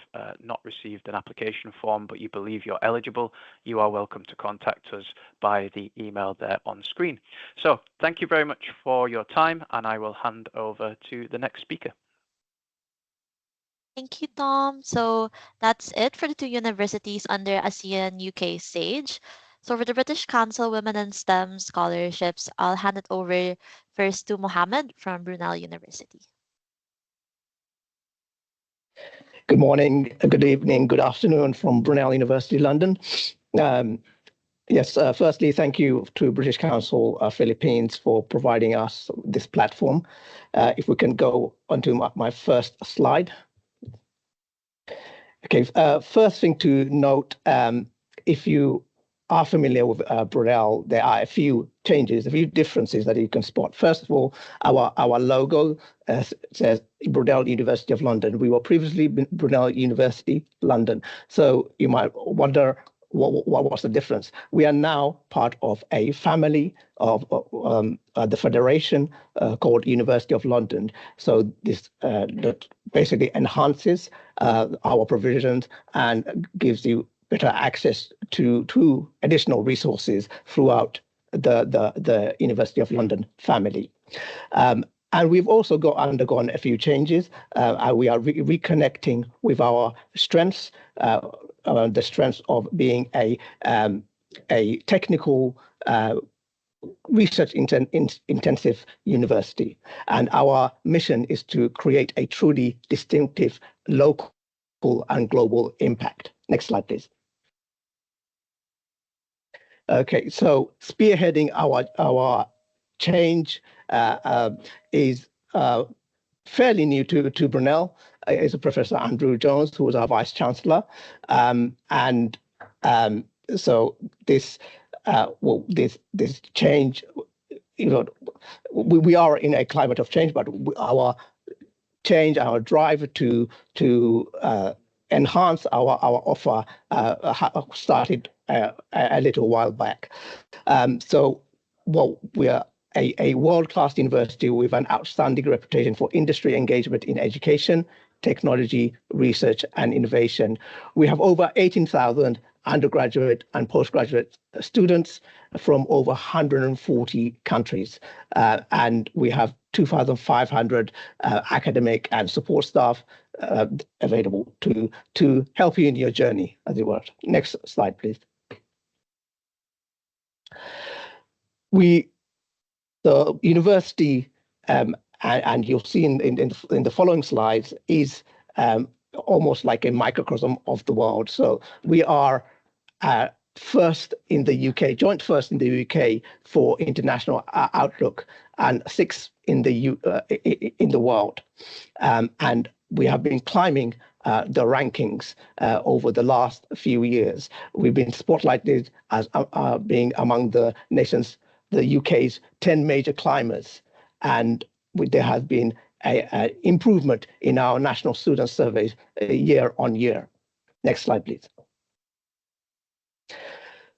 not received an application form but you believe you're eligible, you are welcome to contact us by the email there on screen. So thank you very much for your time, and I will hand over to the next speaker. Thank you, Tom. So that's it for the 2 universities under ASEAN-UK SAGE. So for the British Council Women in STEM scholarships, I'll hand it over first to Mohammed from Brunel University. Good morning, good evening, good afternoon from Brunel University, London. Firstly, thank you to British Council Philippines for providing us this platform. If we can go onto my first slide. Okay, first thing to note, if you are familiar with Brunel, there are a few changes, a few differences that you can spot. First of all, our logo says Brunel University of London. We were previously Brunel University, London. So you might wonder, what was the difference? We are now part of a family of the federation called University of London. So this that basically enhances our provisions and gives you better access to additional resources throughout the University of London family. And we've also undergone a few changes. We are reconnecting with our strengths, the strengths of being a technical research intensive university. And our mission is to create a truly distinctive local and global impact. Next slide, please. Okay, so spearheading our change is fairly new to Brunel. Is Professor Andrew Jones, who was our Vice Chancellor, and so this this change, we are in a climate of change, but our change, our drive to enhance our offer started a little while back. So, we are a world-class university with an outstanding reputation for industry engagement in education, technology, research, and innovation. We have over 18,000 undergraduate and postgraduate students from over 140 countries, and we have 2,500 academic and support staff available to help you in your journey, as it were. Next slide, please. The university, and you'll see in the following slides, is almost like a microcosm of the world. So we are first in the UK, joint first in the UK for international outlook, and sixth in the world. And we have been climbing the rankings over the last few years. We've been spotlighted as being among the UK's 10 major climbers, and there has been an improvement in our national student surveys year on year. Next slide, please.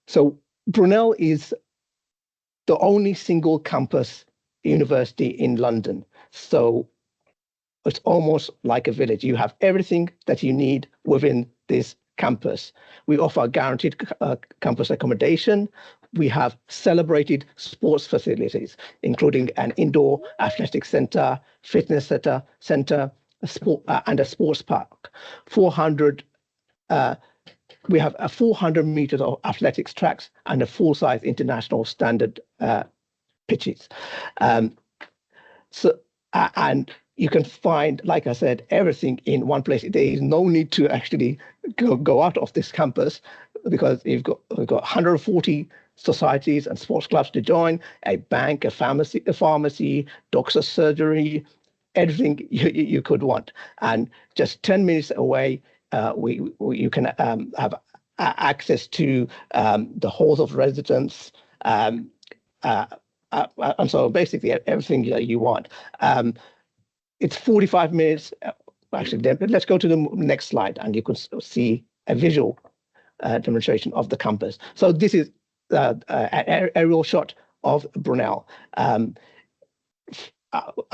So Brunel is the only single campus university in London. So it's almost like a village. You have everything that you need within this campus. We offer guaranteed campus accommodation. We have celebrated sports facilities, including an indoor athletic center, fitness center, and a sports park. We have 400 meters of athletics tracks and a full-size international standard pitches. And you can find, like I said, everything in one place. There is no need to actually go out of this campus, because we've got 140 societies and sports clubs to join, a bank, a pharmacy, doctor's surgery, everything you could want. And just 10 minutes away, you can have access to the halls of residence, and so basically everything that you want. It's 45 minutes. Actually, let's go to the next slide, and you can see a visual demonstration of the campus. So this is an aerial shot of Brunel. At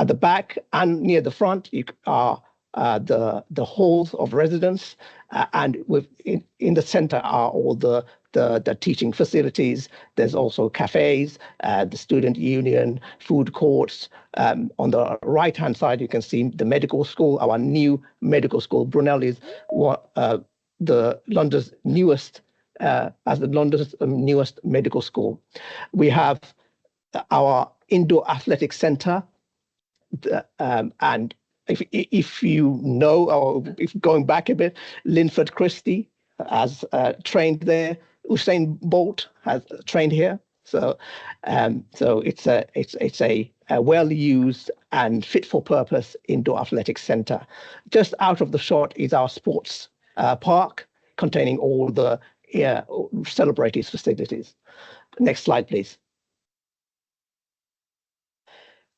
the back and near the front, you are the halls of residence, and in the center are all the teaching facilities. There's also cafes, the student union, food courts. On the right-hand side, you can see the medical school, our new medical school. Brunel is London's newest medical school. We have our indoor athletic center, and if you know, or if going back a bit, Linford Christie has trained there. Usain Bolt has trained here. So it's a well-used and fit for purpose indoor athletic center. Just out of the shot is our sports park, containing all the celebrate its facilities. Next slide, please.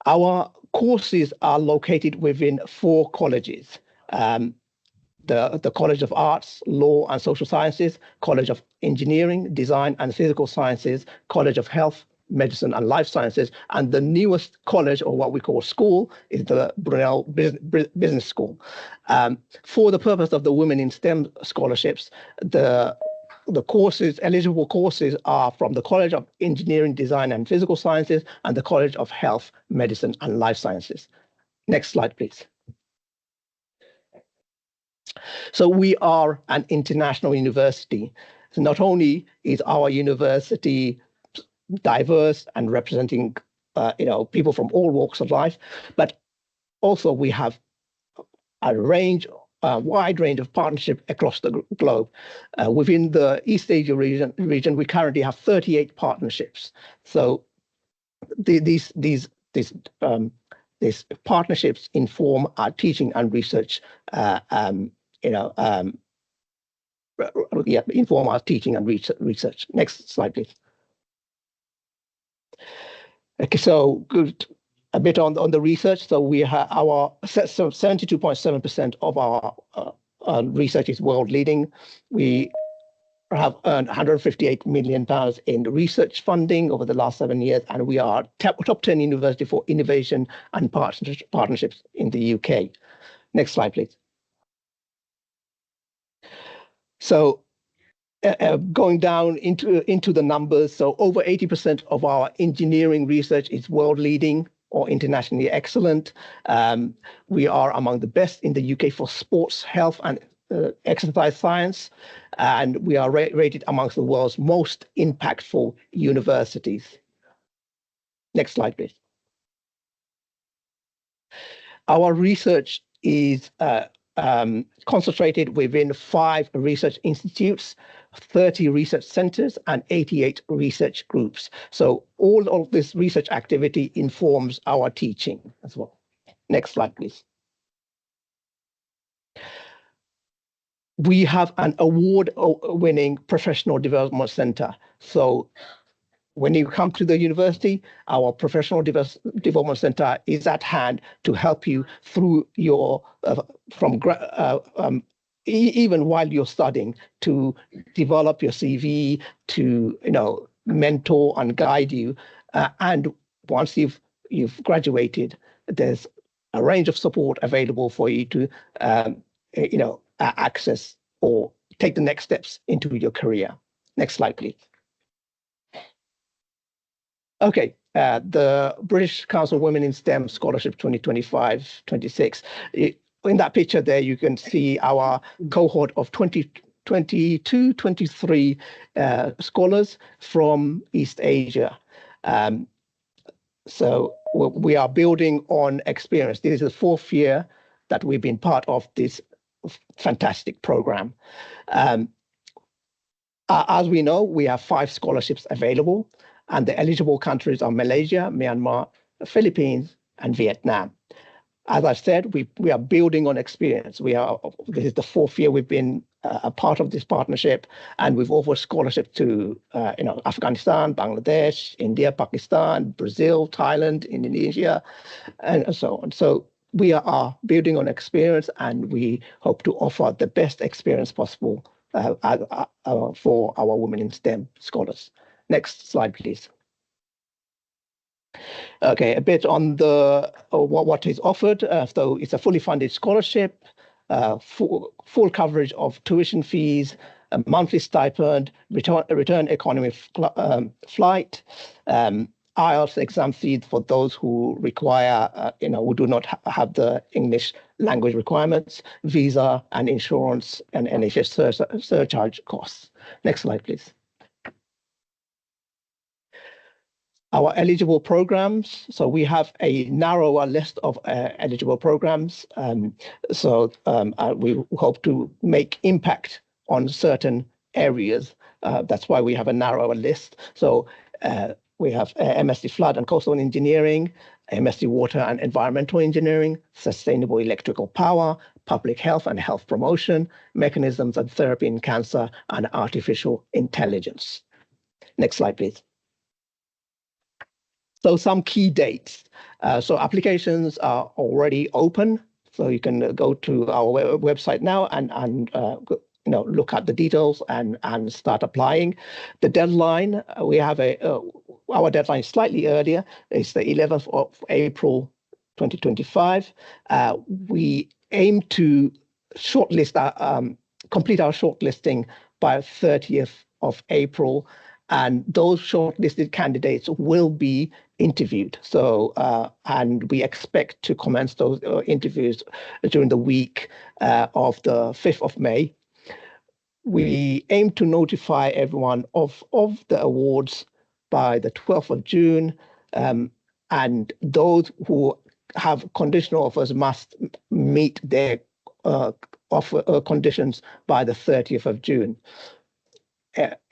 Our courses are located within 4 colleges. The College of Arts, Law and Social Sciences, College of Engineering, Design and Physical Sciences, College of Health, Medicine and Life Sciences, and the newest college, or what we call school, is the Brunel Business School. For the purpose of the Women in STEM scholarships, the courses, eligible courses, are from the College of Engineering, Design and Physical Sciences and the College of Health, Medicine and Life Sciences. Next slide, please. So we are an international university. So not only is our university diverse and representing people from all walks of life, but also we have a wide range of partnership across the globe. Within the East Asia region, we currently have 38 partnerships. So these partnerships inform our teaching and research. Inform our teaching and research. Next slide, please. Okay, so good. A bit on the research. So we have 72.7% of our research is world leading. We have earned £158 million in research funding over the last 7 years, and we are top 10 university for innovation and partnerships in the UK. Next slide, please. So going down into the numbers, so over 80% of our engineering research is world leading or internationally excellent. We are among the best in the UK for sports, health and exercise science, and we are rated amongst the world's most impactful universities. Next slide, please. Our research is concentrated within 5 research institutes, 30 research centers, and 88 research groups. So all of this research activity informs our teaching as well. Next slide, please. We have an award-winning professional development center. So when you come to the university, our professional development center is at hand to help you through your even while you're studying, to develop your CV, to mentor and guide you. And once you've graduated, there's a range of support available for you to access or take the next steps into your career. Next slide, please. Okay, the British Council Women in STEM Scholarship 2025-26. In that picture there, you can see our cohort of 23 scholars from East Asia. So we are building on experience. This is the 4th year that we've been part of this fantastic program. As we know, we have 5 scholarships available, and the eligible countries are Malaysia, Myanmar, the Philippines, and Vietnam. As I said, we are building on experience. This is the 4th year we've been a part of this partnership, and we've offered scholarship to Afghanistan, Bangladesh, India, Pakistan, Brazil, Thailand, Indonesia, and so on. So we are building on experience, and we hope to offer the best experience possible for our Women in STEM scholars. Next slide, please. Okay, a bit on the what is offered. So it's a fully funded scholarship, full coverage of tuition fees, a monthly stipend, return economy flight, IELTS exam fees for those who require, who do not have the English language requirements, visa and insurance and NHS surcharge costs. Next slide, please. Our eligible programs. So we have a narrower list of eligible programs. We hope to make impact on certain areas. That's why we have a narrower list. So we have MSc Flood and Coastal Engineering, MSc Water and Environmental Engineering, Sustainable Electrical Power, Public Health and Health Promotion, Mechanisms and Therapy in Cancer, and Artificial Intelligence. Next slide, please. So some key dates. So applications are already open. So you can go to our website now and look at the details and start applying. The deadline, we have our deadline is slightly earlier. It's the 11th of April 2025. We aim to complete our shortlisting by 30th of April, and those shortlisted candidates will be interviewed. So, and we expect to commence those interviews during the week of the 5th of May. We aim to notify everyone of the awards by the 12th of June, and those who have conditional offers must meet their offer conditions by the 30th of June.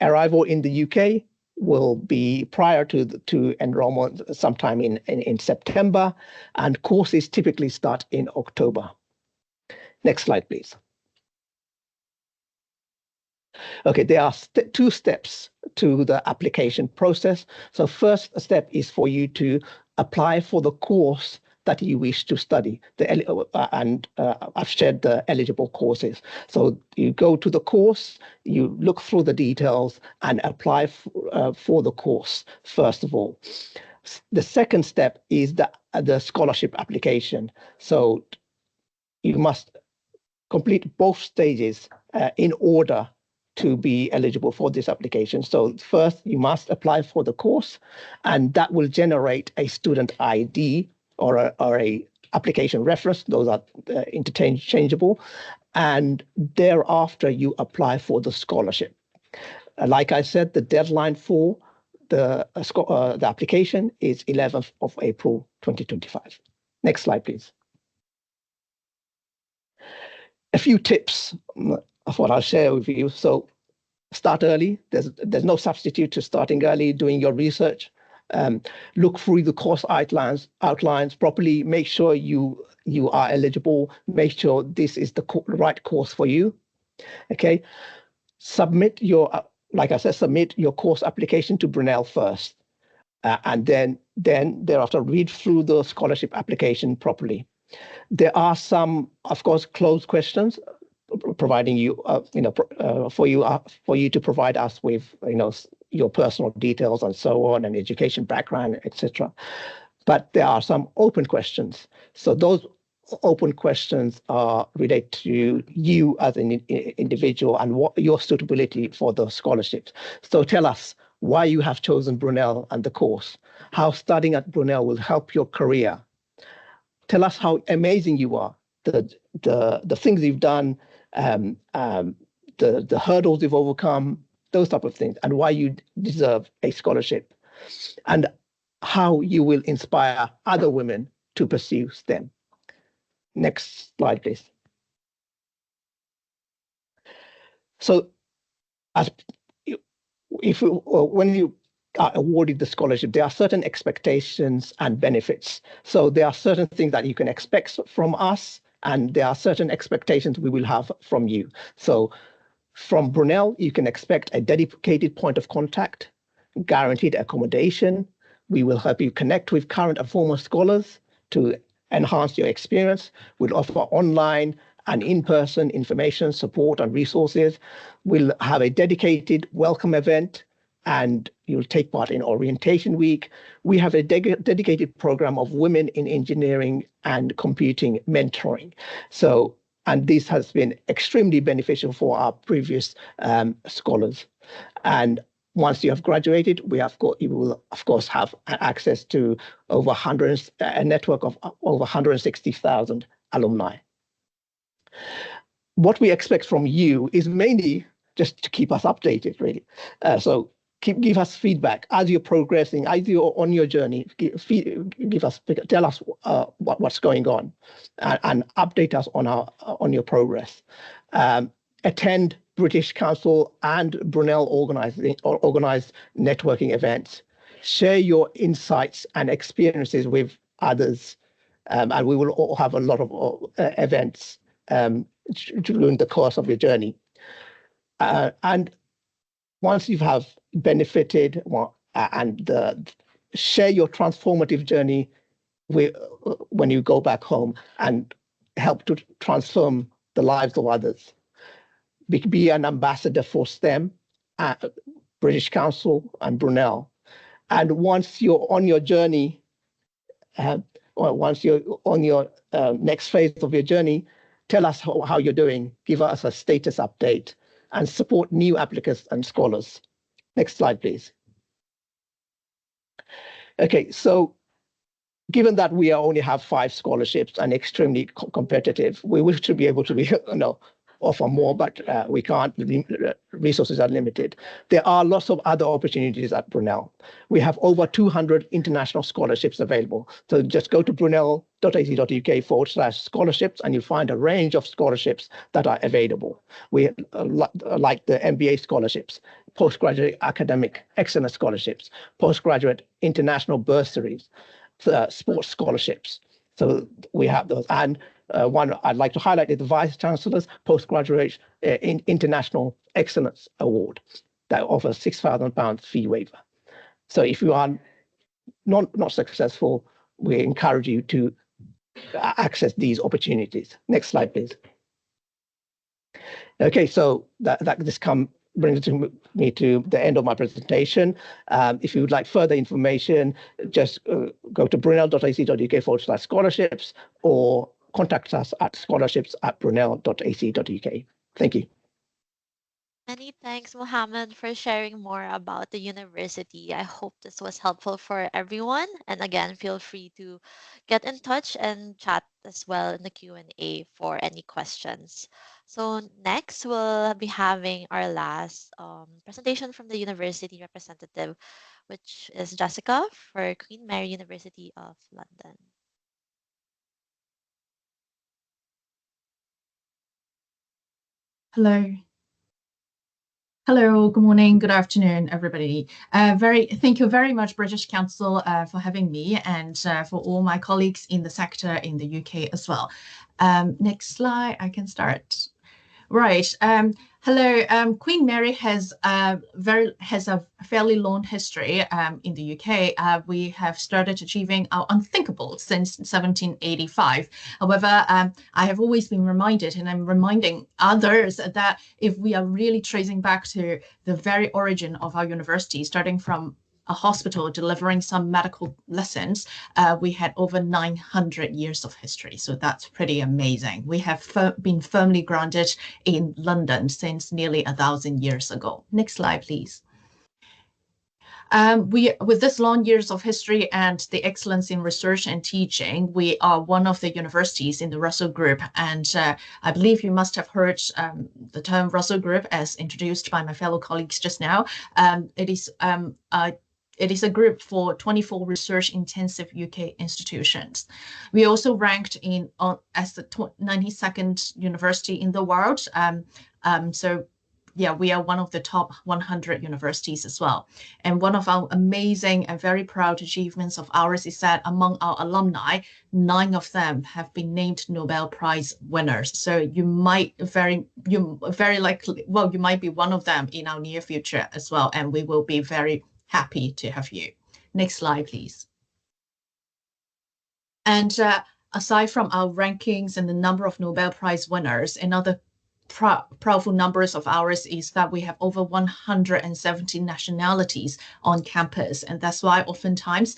Arrival in the UK will be prior to enrollment sometime in September, and courses typically start in October. Next slide, please. Okay, there are two steps to the application process. So first step is for you to apply for the course that you wish to study, I've shared the eligible courses. So you go to the course, you look through the details and apply for the course, first of all. The second step is the scholarship application. So you must complete both stages in order to be eligible for this application. So first, you must apply for the course, and that will generate a student ID or a application reference. Those are interchangeable. And thereafter, you apply for the scholarship. Like I said, the deadline for the application is 11th of April 2025. Next slide, please. A few tips of what I'll share with you. So start early. There's no substitute to starting early, doing your research. Look through the course outlines properly. Make sure you are eligible. Make sure this is the right course for you. Okay. Submit like I said, submit your course application to Brunel first, and then thereafter read through the scholarship application properly. There are some, of course, closed questions, providing you, for you to provide us with, your personal details and so on, and education background, etc. But there are some open questions. So those open questions are related to you as an individual and what your suitability for the scholarships. So tell us why you have chosen Brunel and the course, how studying at Brunel will help your career. Tell us how amazing you are, the things you've done, the hurdles you've overcome, those type of things, and why you deserve a scholarship, and how you will inspire other women to pursue STEM. Next slide, please. So, when you are awarded the scholarship, there are certain expectations and benefits. So there are certain things that you can expect from us, and there are certain expectations we will have from you. So from Brunel, you can expect a dedicated point of contact, guaranteed accommodation. We will help you connect with current and former scholars to enhance your experience. We'll offer online and in-person information, support, and resources. We'll have a dedicated welcome event, and you'll take part in orientation week. We have a dedicated program of women in engineering and computing mentoring. So, and this has been extremely beneficial for our previous scholars. And once you have graduated, you will of course have access to a network of over 160,000 alumni. What we expect from you is mainly just to keep us updated, really. So give us feedback as you're progressing, as you're on your journey. Tell us what's going on, and update us on your progress. Attend British Council and Brunel organized networking events. Share your insights and experiences with others. And we will all have a lot of events during the course of your journey. And once you have benefited and share your transformative journey when you go back home and help to transform the lives of others. Be an ambassador for STEM, British Council and Brunel. And once you're on your journey, or once you're on your next phase of your journey, tell us how you're doing, give us a status update, and support new applicants and scholars. Next slide, please. Okay, so given that we only have 5 scholarships and extremely competitive, we wish to be able to offer more, but we can't. Resources are limited. There are lots of other opportunities at Brunel. We have over 200 international scholarships available. So just go to brunel.ac.uk/scholarships and you'll find a range of scholarships that are available. We like the MBA scholarships, postgraduate academic excellence scholarships, postgraduate international bursaries, sports scholarships. So we have those. And one I'd like to highlight is the Vice Chancellor's Postgraduate International Excellence Award that offers £6,000 fee waiver. So if you are not successful, we encourage you to access these opportunities. Next slide, please. Okay, so this brings me to the end of my presentation. If you would like further information, just go to brunel.ac.uk/scholarships or contact us at scholarships@brunel.ac.uk. Thank you. Many thanks, Mohammed, for sharing more about the university. I hope this was helpful for everyone. And again, feel free to get in touch and chat as well in the Q&A for any questions. So next, we'll be having our last presentation from the university representative, which is Jessica for Queen Mary University of London. Hello. Hello, good morning, good afternoon, everybody. Thank you very much, British Council, for having me and for all my colleagues in the sector in the UK as well. Next slide, I can start. Right. Hello. Queen Mary has a fairly long history in the UK. We have started achieving our unthinkable since 1785. However, I have always been reminded, and I'm reminding others, that if we are really tracing back to the very origin of our university, starting from a hospital delivering some medical lessons, we had over 900 years of history. So that's pretty amazing. We have been firmly grounded in London since nearly 1,000 years ago. Next slide, please. With this long years of history and the excellence in research and teaching, we are one of the universities in the Russell Group. And I believe you must have heard the term Russell Group as introduced by my fellow colleagues just now. It is a group for 24 research-intensive UK institutions. We also ranked as the 92nd university in the world. So yeah, we are one of the top 100 universities as well. And one of our amazing and very proud achievements of ours is that among our alumni, 9 of them have been named Nobel Prize winners. So you might very likely, well, you might be one of them in our near future as well. And we will be very happy to have you. Next slide, please. And aside from our rankings and the number of Nobel Prize winners, another proudful numbers of ours is that we have over 170 nationalities on campus. And that's why oftentimes,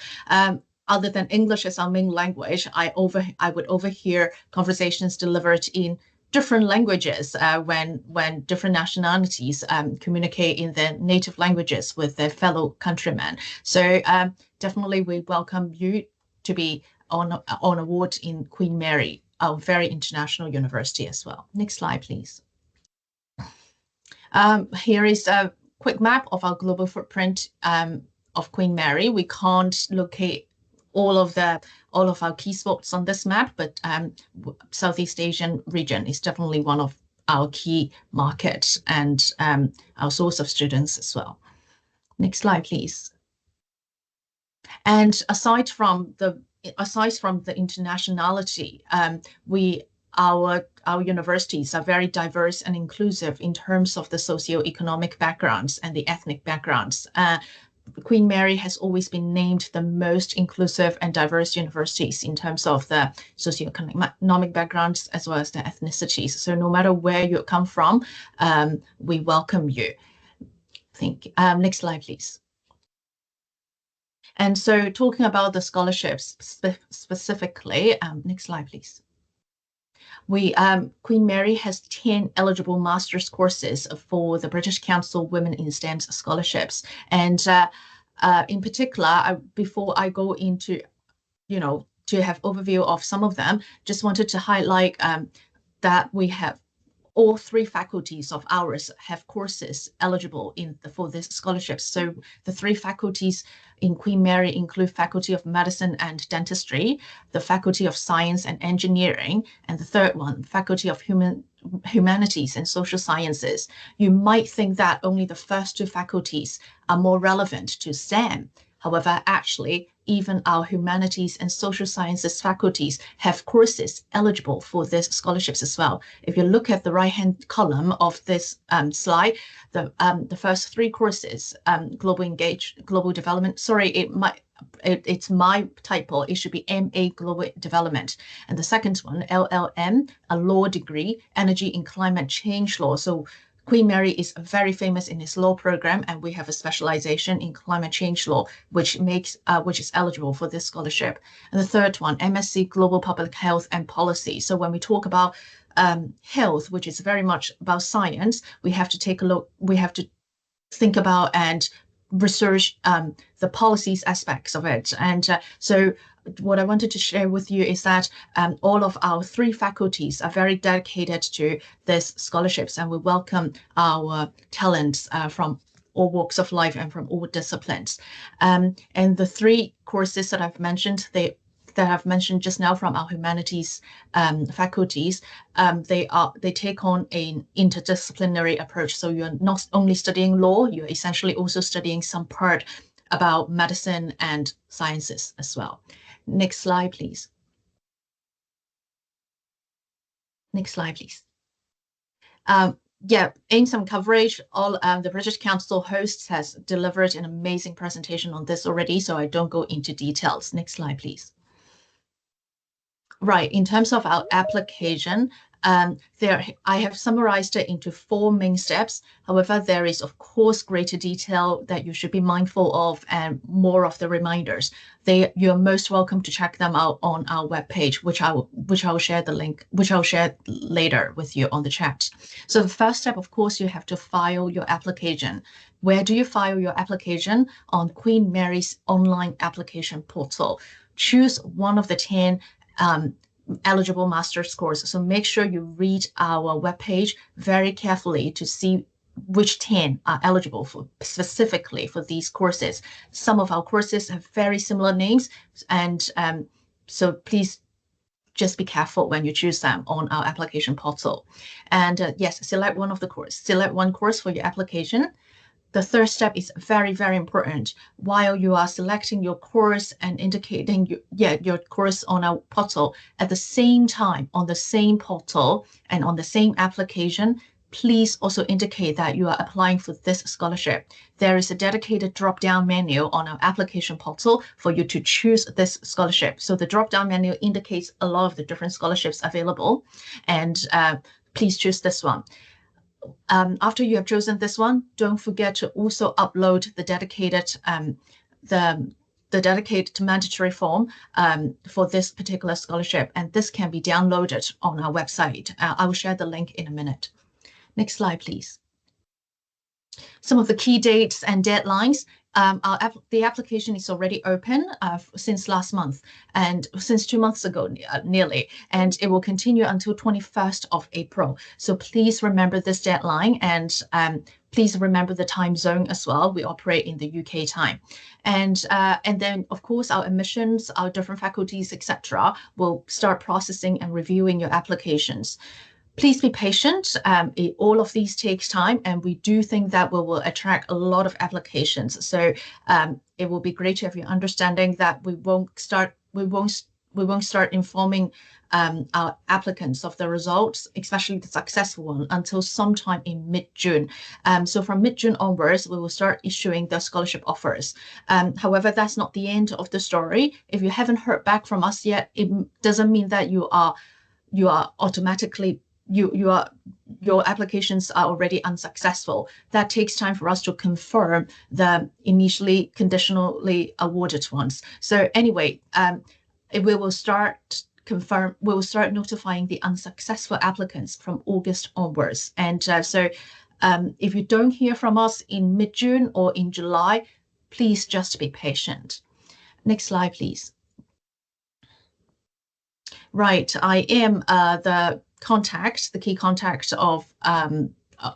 other than English as our main language, I would overhear conversations delivered in different languages when different nationalities communicate in their native languages with their fellow countrymen. So definitely we welcome you to be on award in Queen Mary, our very international university as well. Next slide, please. Here is a quick map of our global footprint of Queen Mary. We can't locate all of our key spots on this map, but Southeast Asian region is definitely one of our key markets and our source of students as well. Next slide, please. And aside from the aside from the internationality, our universities are very diverse and inclusive in terms of the socio-economic backgrounds and the ethnic backgrounds. Queen Mary has always been named the most inclusive and diverse universities in terms of the socioeconomic backgrounds as well as the ethnicities. So no matter where you come from, we welcome you. Next slide, please. And so talking about the scholarships specifically, next slide, please. Queen Mary has 10 eligible master's courses for the British Council Women in STEM scholarships. And in particular, before I go into, to have overview of some of them, just wanted to highlight that we have all 3 faculties of ours have courses eligible for this scholarship. So the 3 faculties in Queen Mary include Faculty of Medicine and Dentistry, the Faculty of Science and Engineering, and the third one, Faculty of Humanities and Social Sciences. You might think that only the first 2 faculties are more relevant to STEM. However, actually, even our humanities and social sciences faculties have courses eligible for these scholarships as well. If you look at the right-hand column of this slide, the first 3 courses, global development. Sorry, it's my typo. It should be MA Global Development, and the second one, LLM, a law degree, Energy and Climate Change Law. So Queen Mary is very famous in its law program, and we have a specialization in climate change law, which is eligible for this scholarship. And the third one, MSc Global Public Health and Policy. So when we talk about health, which is very much about science, we have to take a look. We have to think about and research the policies aspects of it. And so what I wanted to share with you is that all of our 3 faculties are very dedicated to these scholarships, and we welcome our talents from all walks of life and from all disciplines. And the 3 courses that I've mentioned, that I've mentioned just now from our humanities faculties, they take on an interdisciplinary approach. So you're not only studying law, you're essentially also studying some part about medicine and sciences as well. Next slide, please. Next slide, please. In some coverage, all the British Council hosts has delivered an amazing presentation on this already, so I don't go into details. Next slide, please. Right, in terms of our application, I have summarized it into 4 main steps. However, there is, of course, greater detail that you should be mindful of and more of the reminders. You're most welcome to check them out on our webpage, which I'll share the link, which I'll share later with you on the chat. So the first step, of course, you have to file your application. Where do you file your application? On Queen Mary's online application portal. Choose one of the 10 eligible master's courses. So make sure you read our webpage very carefully to see which 10 are eligible for specifically for these courses. Some of our courses have very similar names, and so please just be careful when you choose them on our application portal. And yes, select one of the courses. Select one course for your application. The third step is very, very important. While you are selecting your course and indicating your course on our portal, at the same time, on the same portal and on the same application, please also indicate that you are applying for this scholarship. There is a dedicated drop-down menu on our application portal for you to choose this scholarship. So the drop-down menu indicates a lot of the different scholarships available, and please choose this one. After you have chosen this one, don't forget to also upload the dedicated dedicated mandatory form for this particular scholarship, and this can be downloaded on our website. I will share the link in a minute. Next slide, please. Some of the key dates and deadlines. The application is already open since last month, and since 2 months ago nearly, and it will continue until 21st of April. So please remember this deadline, and please remember the time zone as well. We operate in the UK time, and then of course our admissions, our different faculties, etc., will start processing and reviewing your applications. Please be patient. All of these takes time, and we do think that we will attract a lot of applications. So it will be great to have your understanding that we won't start we won't start informing our applicants of the results, especially the successful one, until sometime in mid-June. So from mid-June onwards, we will start issuing the scholarship offers. However, that's not the end of the story. If you haven't heard back from us yet, it doesn't mean that you are automatically your applications are already unsuccessful. That takes time for us to confirm the initially conditionally awarded ones. So anyway, we will start notifying the unsuccessful applicants from August onwards. And if you don't hear from us in mid-June or in July, please just be patient. Next slide, please. Right, I am the key contact of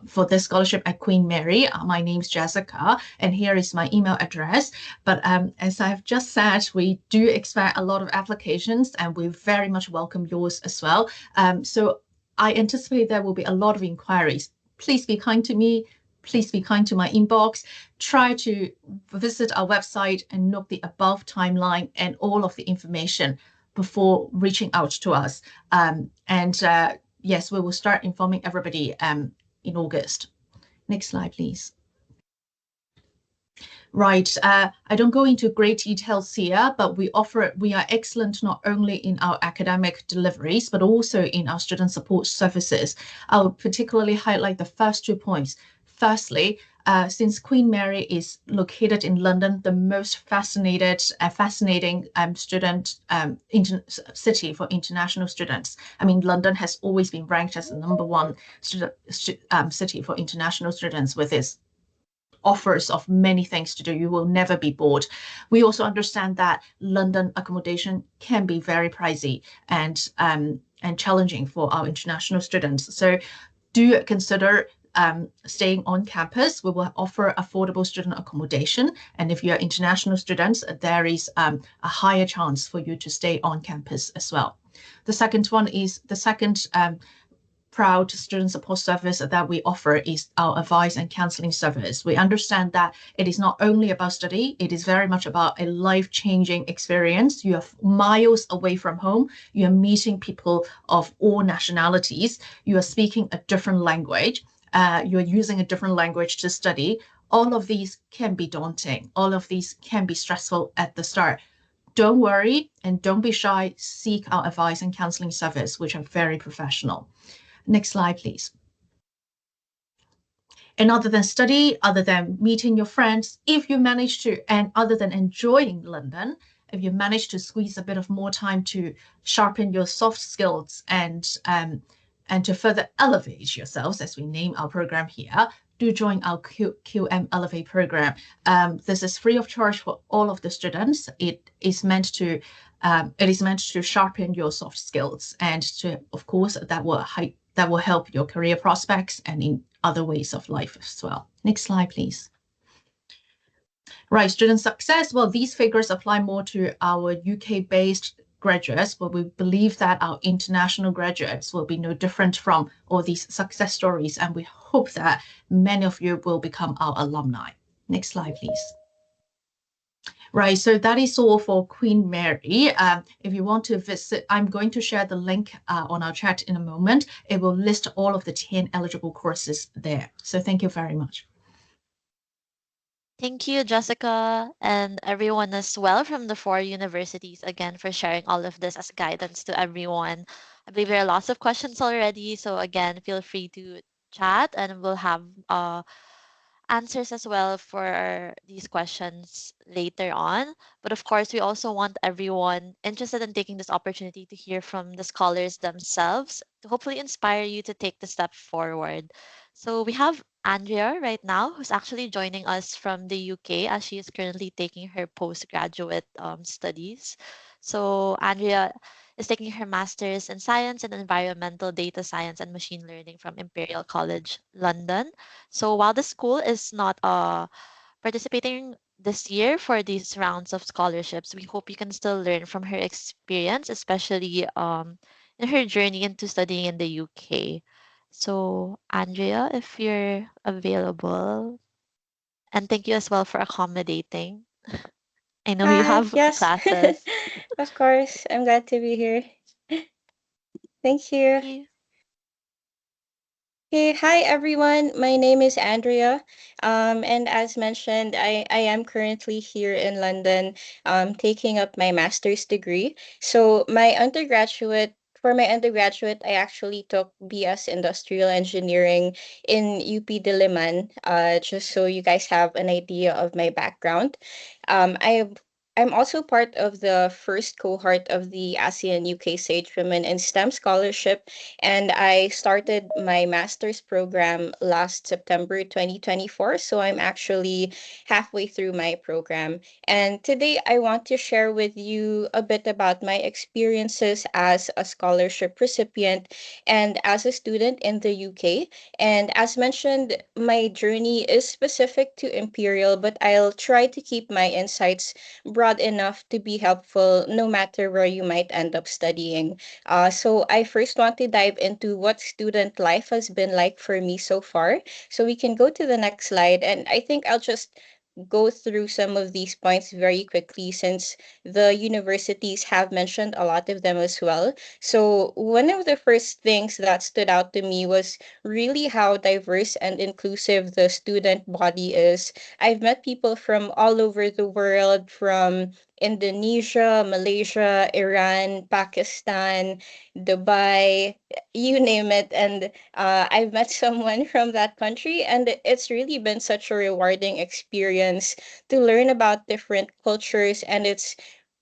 for this scholarship at Queen Mary. My name's Jessica, and here is my email address. But as I've just said, we do expect a lot of applications, and we very much welcome yours as well. So I anticipate there will be a lot of inquiries. Please be kind to me. Please be kind to my inbox. Try to visit our website and note the above timeline and all of the information before reaching out to us. Yes, we will start informing everybody in August. Next slide, please. Right, I don't go into great details here, but we are excellent not only in our academic deliveries, but also in our student support services. I'll particularly highlight the first 2 points. Firstly, since Queen Mary is located in London, the most fascinating student city for international students. I mean, London has always been ranked as the #1 city for international students with its offers of many things to do. You will never be bored. We also understand that London accommodation can be very pricey and challenging for our international students. So do consider staying on campus. We will offer affordable student accommodation. And if you're international students, there is a higher chance for you to stay on campus as well. The second one is the second proud student support service that we offer is our advice and counseling service. We understand that it is not only about study, it is very much about a life-changing experience. You are miles away from home. You are meeting people of all nationalities. You are speaking a different language. You are using a different language to study. All of these can be daunting. All of these can be stressful at the start. Don't worry and don't be shy. Seek our advice and counseling service, which are very professional. Next slide, please. And other than study, other than meeting your friends, if you manage to, and other than enjoying London, if you manage to squeeze a bit of more time to sharpen your soft skills and to further elevate yourselves, as we name our program here, do join our QM Elevate program. This is free of charge for all of the students. It is meant to sharpen your soft skills, and to, of course, that will help your career prospects and in other ways of life as well. Next slide, please. Right, student success. Well, these figures apply more to our UK-based graduates, but we believe that our international graduates will be no different from all these success stories, and we hope that many of you will become our alumni. Next slide, please. Right, so that is all for Queen Mary. If you want to visit, I'm going to share the link on our chat in a moment. It will list all of the 10 eligible courses there. So thank you very much. Thank you, Jessica, and everyone as well from the 4 universities again for sharing all of this as guidance to everyone. I believe there are lots of questions already, so again, feel free to chat and we'll have answers as well for these questions later on. But of course, we also want everyone interested in taking this opportunity to hear from the scholars themselves to hopefully inspire you to take the step forward. So we have Andrea right now, who's actually joining us from the UK as she is currently taking her postgraduate studies. So Andrea is taking her master's in science and environmental data science and machine learning from Imperial College London. So while the school is not participating this year for these rounds of scholarships, we hope you can still learn from her experience, especially in her journey into studying in the UK. So, Andrea, if you're available, and thank you as well for accommodating. I know you have Yes. classes. Of course, I'm glad to be here. Thank you. Thank you. Hey, hi everyone. My name is Andrea. And as mentioned, I am currently here in London, taking up my master's degree. So for my undergraduate, I actually took BS Industrial Engineering in UP Diliman, just so you guys have an idea of my background. I'm also part of the first cohort of the ASEAN UK Sage Women in STEM Scholarship, and I started my master's program last September 2024. So I'm actually halfway through my program. And today I want to share with you a bit about my experiences as a scholarship recipient and as a student in the UK. And as mentioned, my journey is specific to Imperial, but I'll try to keep my insights broad enough to be helpful no matter where you might end up studying. So I first want to dive into what student life has been like for me so far. So we can go to the next slide, and I think I'll just go through some of these points very quickly since the universities have mentioned a lot of them as well. So one of the first things that stood out to me was really how diverse and inclusive the student body is. I've met people from all over the world, from Indonesia, Malaysia, Iran, Pakistan, Dubai, you name it. And I've met someone from that country, and it's really been such a rewarding experience to learn about different cultures, and it's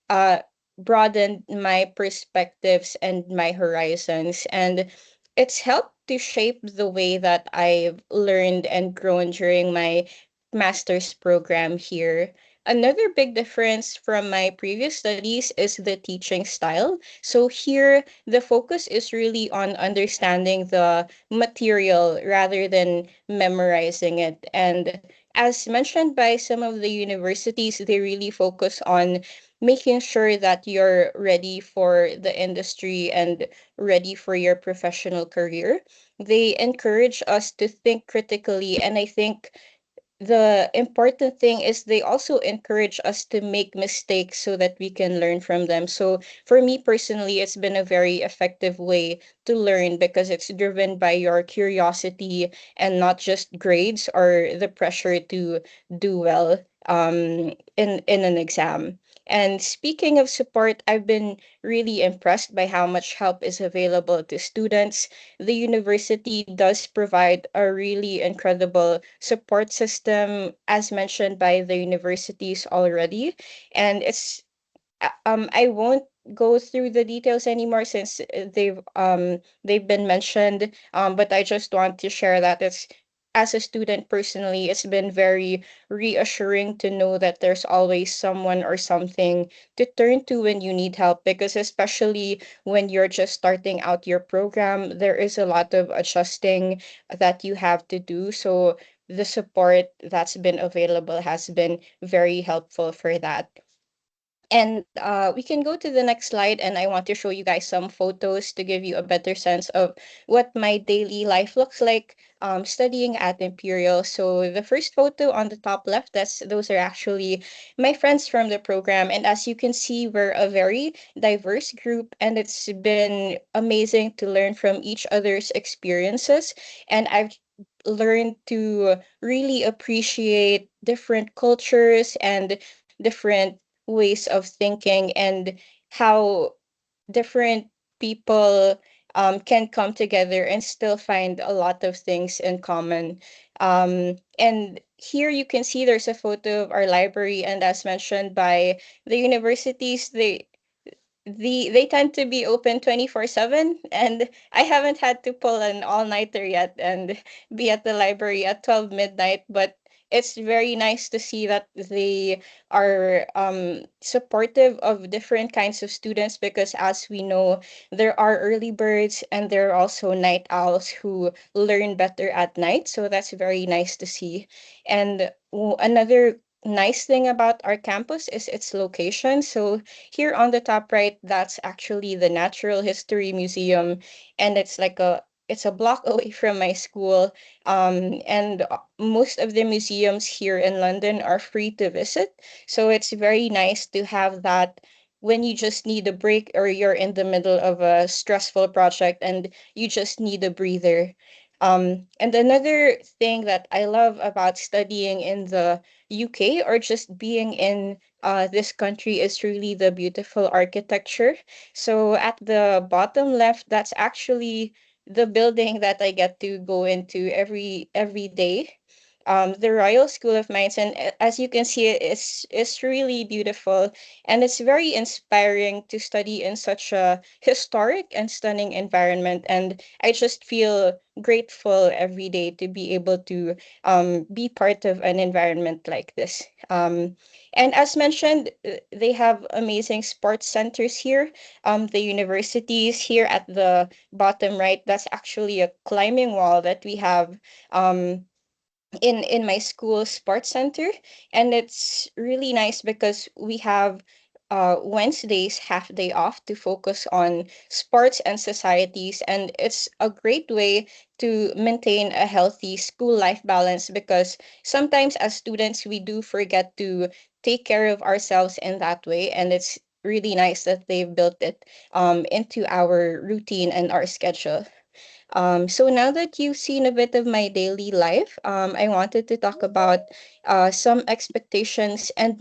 uh, broadened my perspectives and my horizons. And it's helped to shape the way that I've learned and grown during my master's program here. Another big difference from my previous studies is the teaching style. So here, the focus is really on understanding the material rather than memorizing it. And as mentioned by some of the universities, they really focus on making sure that you're ready for the industry and ready for your professional career. They encourage us to think critically, and I think the important thing is they also encourage us to make mistakes so that we can learn from them. So for me personally, it's been a very effective way to learn because it's driven by your curiosity and not just grades or the pressure to do well in an exam. And speaking of support, I've been really impressed by how much help is available to students. The university does provide a really incredible support system, as mentioned by the universities already. And I won't go through the details anymore since they've been mentioned. But I just want to share that it's as a student personally, it's been very reassuring to know that there's always someone or something to turn to when you need help, because especially when you're just starting out your program, there is a lot of adjusting that you have to do. So the support that's been available has been very helpful for that. And we can go to the next slide, and I want to show you guys some photos to give you a better sense of what my daily life looks like studying at Imperial. So the first photo on the top left, those are actually my friends from the program. And as you can see, we're a very diverse group, and it's been amazing to learn from each other's experiences. And I've learned to really appreciate different cultures and different ways of thinking and how different people can come together and still find a lot of things in common. And here you can see there's a photo of our library, and as mentioned by the universities, they tend to be open 24/7, and I haven't had to pull an all-nighter yet and be at the library at 12 midnight, but it's very nice to see that they are supportive of different kinds of students, because as we know, there are early birds and there are also night owls who learn better at night, so that's very nice to see. And another nice thing about our campus is its location. So here on the top right, that's actually the Natural History Museum, and it's a block away from my school. And most of the museums here in London are free to visit, so it's very nice to have that when you just need a break or you're in the middle of a stressful project and you just need a breather. And another thing that I love about studying in the UK or just being in this country is really the beautiful architecture. So at the bottom left, that's actually the building that I get to go into every day, the Royal School of Mines. And as you can see, it's really beautiful, and it's very inspiring to study in such a historic and stunning environment. And I just feel grateful every day to be able to be part of an environment like this. And as mentioned, they have amazing sports centers here. The universities here at the bottom right, that's actually a climbing wall that we have. In my school sports center, and it's really nice because we have Wednesdays half day off to focus on sports and societies, and it's a great way to maintain a healthy school life balance because sometimes as students we do forget to take care of ourselves in that way, and it's really nice that they've built it into our routine and our schedule. So now that you've seen a bit of my daily life, I wanted to talk about some expectations and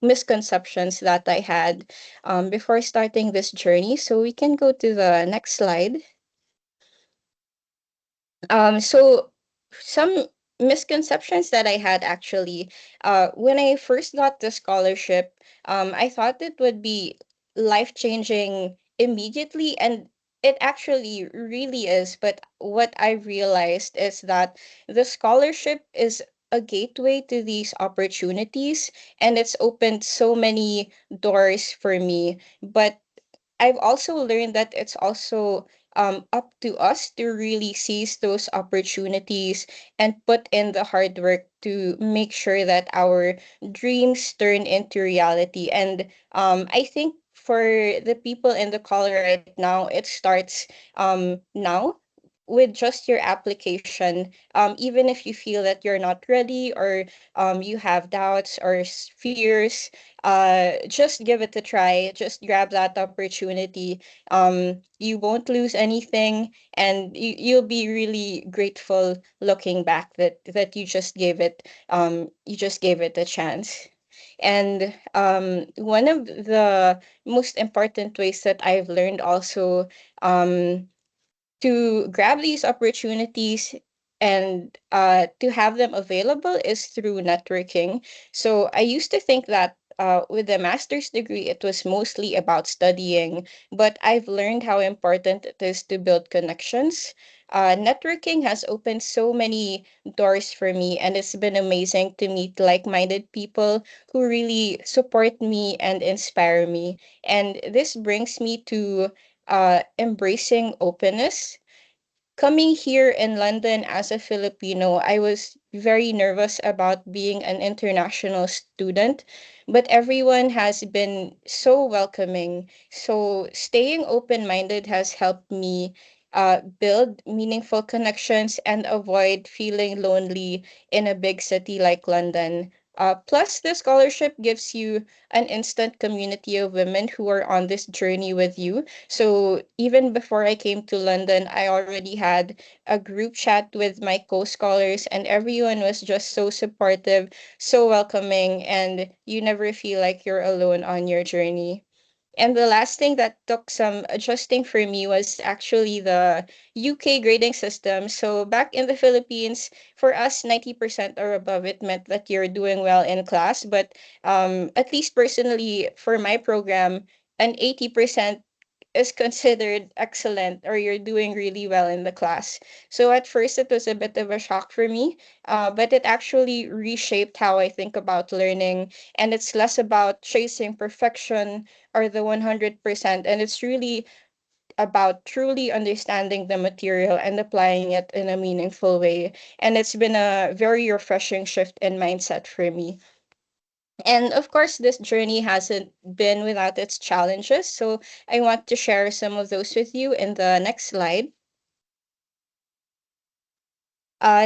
misconceptions that I had before starting this journey. So we can go to the next slide. So some misconceptions that I had actually, when I first got the scholarship, I thought it would be life changing immediately, and it actually really is. But what I realized is that the scholarship is a gateway to these opportunities, and it's opened so many doors for me. But I've also learned that it's also up to us to really seize those opportunities and put in the hard work to make sure that our dreams turn into reality. And I think for the people in the call right now, it starts now with just your application. Even if you feel that you're not ready or you have doubts or fears, just give it a try. Just grab that opportunity. You won't lose anything, and you'll be really grateful looking back that you just gave it a chance. And one of the most important ways that I've learned also to grab these opportunities and to have them available is through networking. So I used to think that with a master's degree, it was mostly about studying, but I've learned how important it is to build connections. Networking has opened so many doors for me, and it's been amazing to meet like minded people who really support me and inspire me. And this brings me to embracing openness. Coming here in London as a Filipino, I was very nervous about being an international student, but everyone has been so welcoming. So, staying open minded has helped me build meaningful connections and avoid feeling lonely in a big city like London. Plus, the scholarship gives you an instant community of women who are on this journey with you. So even before I came to London, I already had a group chat with my co-scholars, and everyone was just so supportive, so welcoming, and you never feel like you're alone on your journey. And the last thing that took some adjusting for me was actually the UK grading system. So back in the Philippines, for us, 90% or above, it meant that you're doing well in class. But at least personally, for my program, an 80% is considered excellent or you're doing really well in the class. So at first it was a bit of a shock for me, but it actually reshaped how I think about learning. And it's less about chasing perfection or the 100%. And it's really about truly understanding the material and applying it in a meaningful way. And it's been a very refreshing shift in mindset for me. And of course, this journey hasn't been without its challenges. So I want to share some of those with you in the next slide.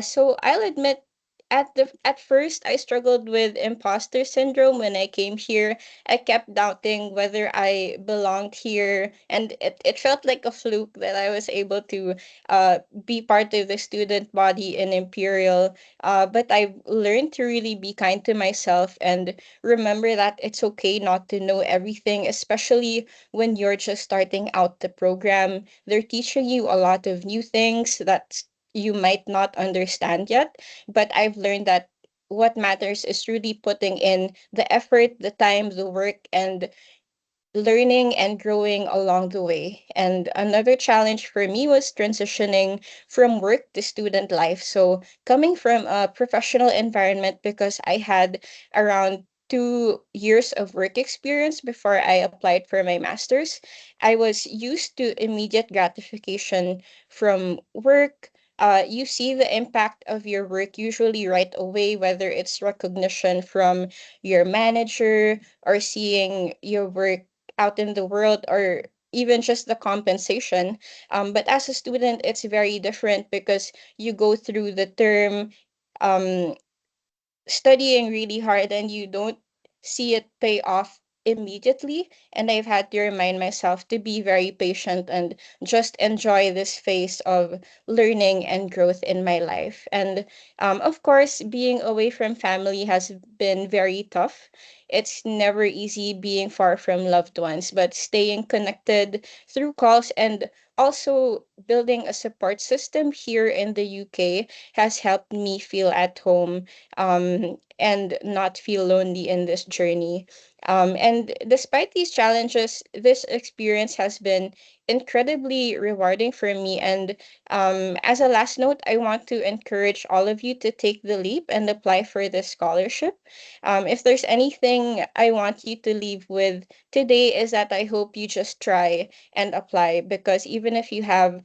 So I'll admit at first I struggled with imposter syndrome when I came here. I kept doubting whether I belonged here, and it felt like a fluke that I was able to be part of the student body in Imperial. But I've learned to really be kind to myself and remember that it's okay not to know everything, especially when you're just starting out the program. They're teaching you a lot of new things that you might not understand yet, but I've learned that what matters is really putting in the effort, the time, the work, and learning and growing along the way. And another challenge for me was transitioning from work to student life. So, coming from a professional environment, because I had around 2 years of work experience before I applied for my master's, I was used to immediate gratification from work. You see the impact of your work usually right away, whether it's recognition from your manager or seeing your work out in the world, or even just the compensation. But as a student, it's very different because you go through the term um, studying really hard and you don't see it pay off immediately. And I've had to remind myself to be very patient and just enjoy this phase of learning and growth in my life. And of course, being away from family has been very tough. It's never easy being far from loved ones, but staying connected through calls and also building a support system here in the UK has helped me feel at home, and not feel lonely in this journey. And despite these challenges, this experience has been incredibly rewarding for me. And as a last note, I want to encourage all of you to take the leap and apply for this scholarship. If there's anything I want you to leave with today, is that I hope you just try and apply, because even if you have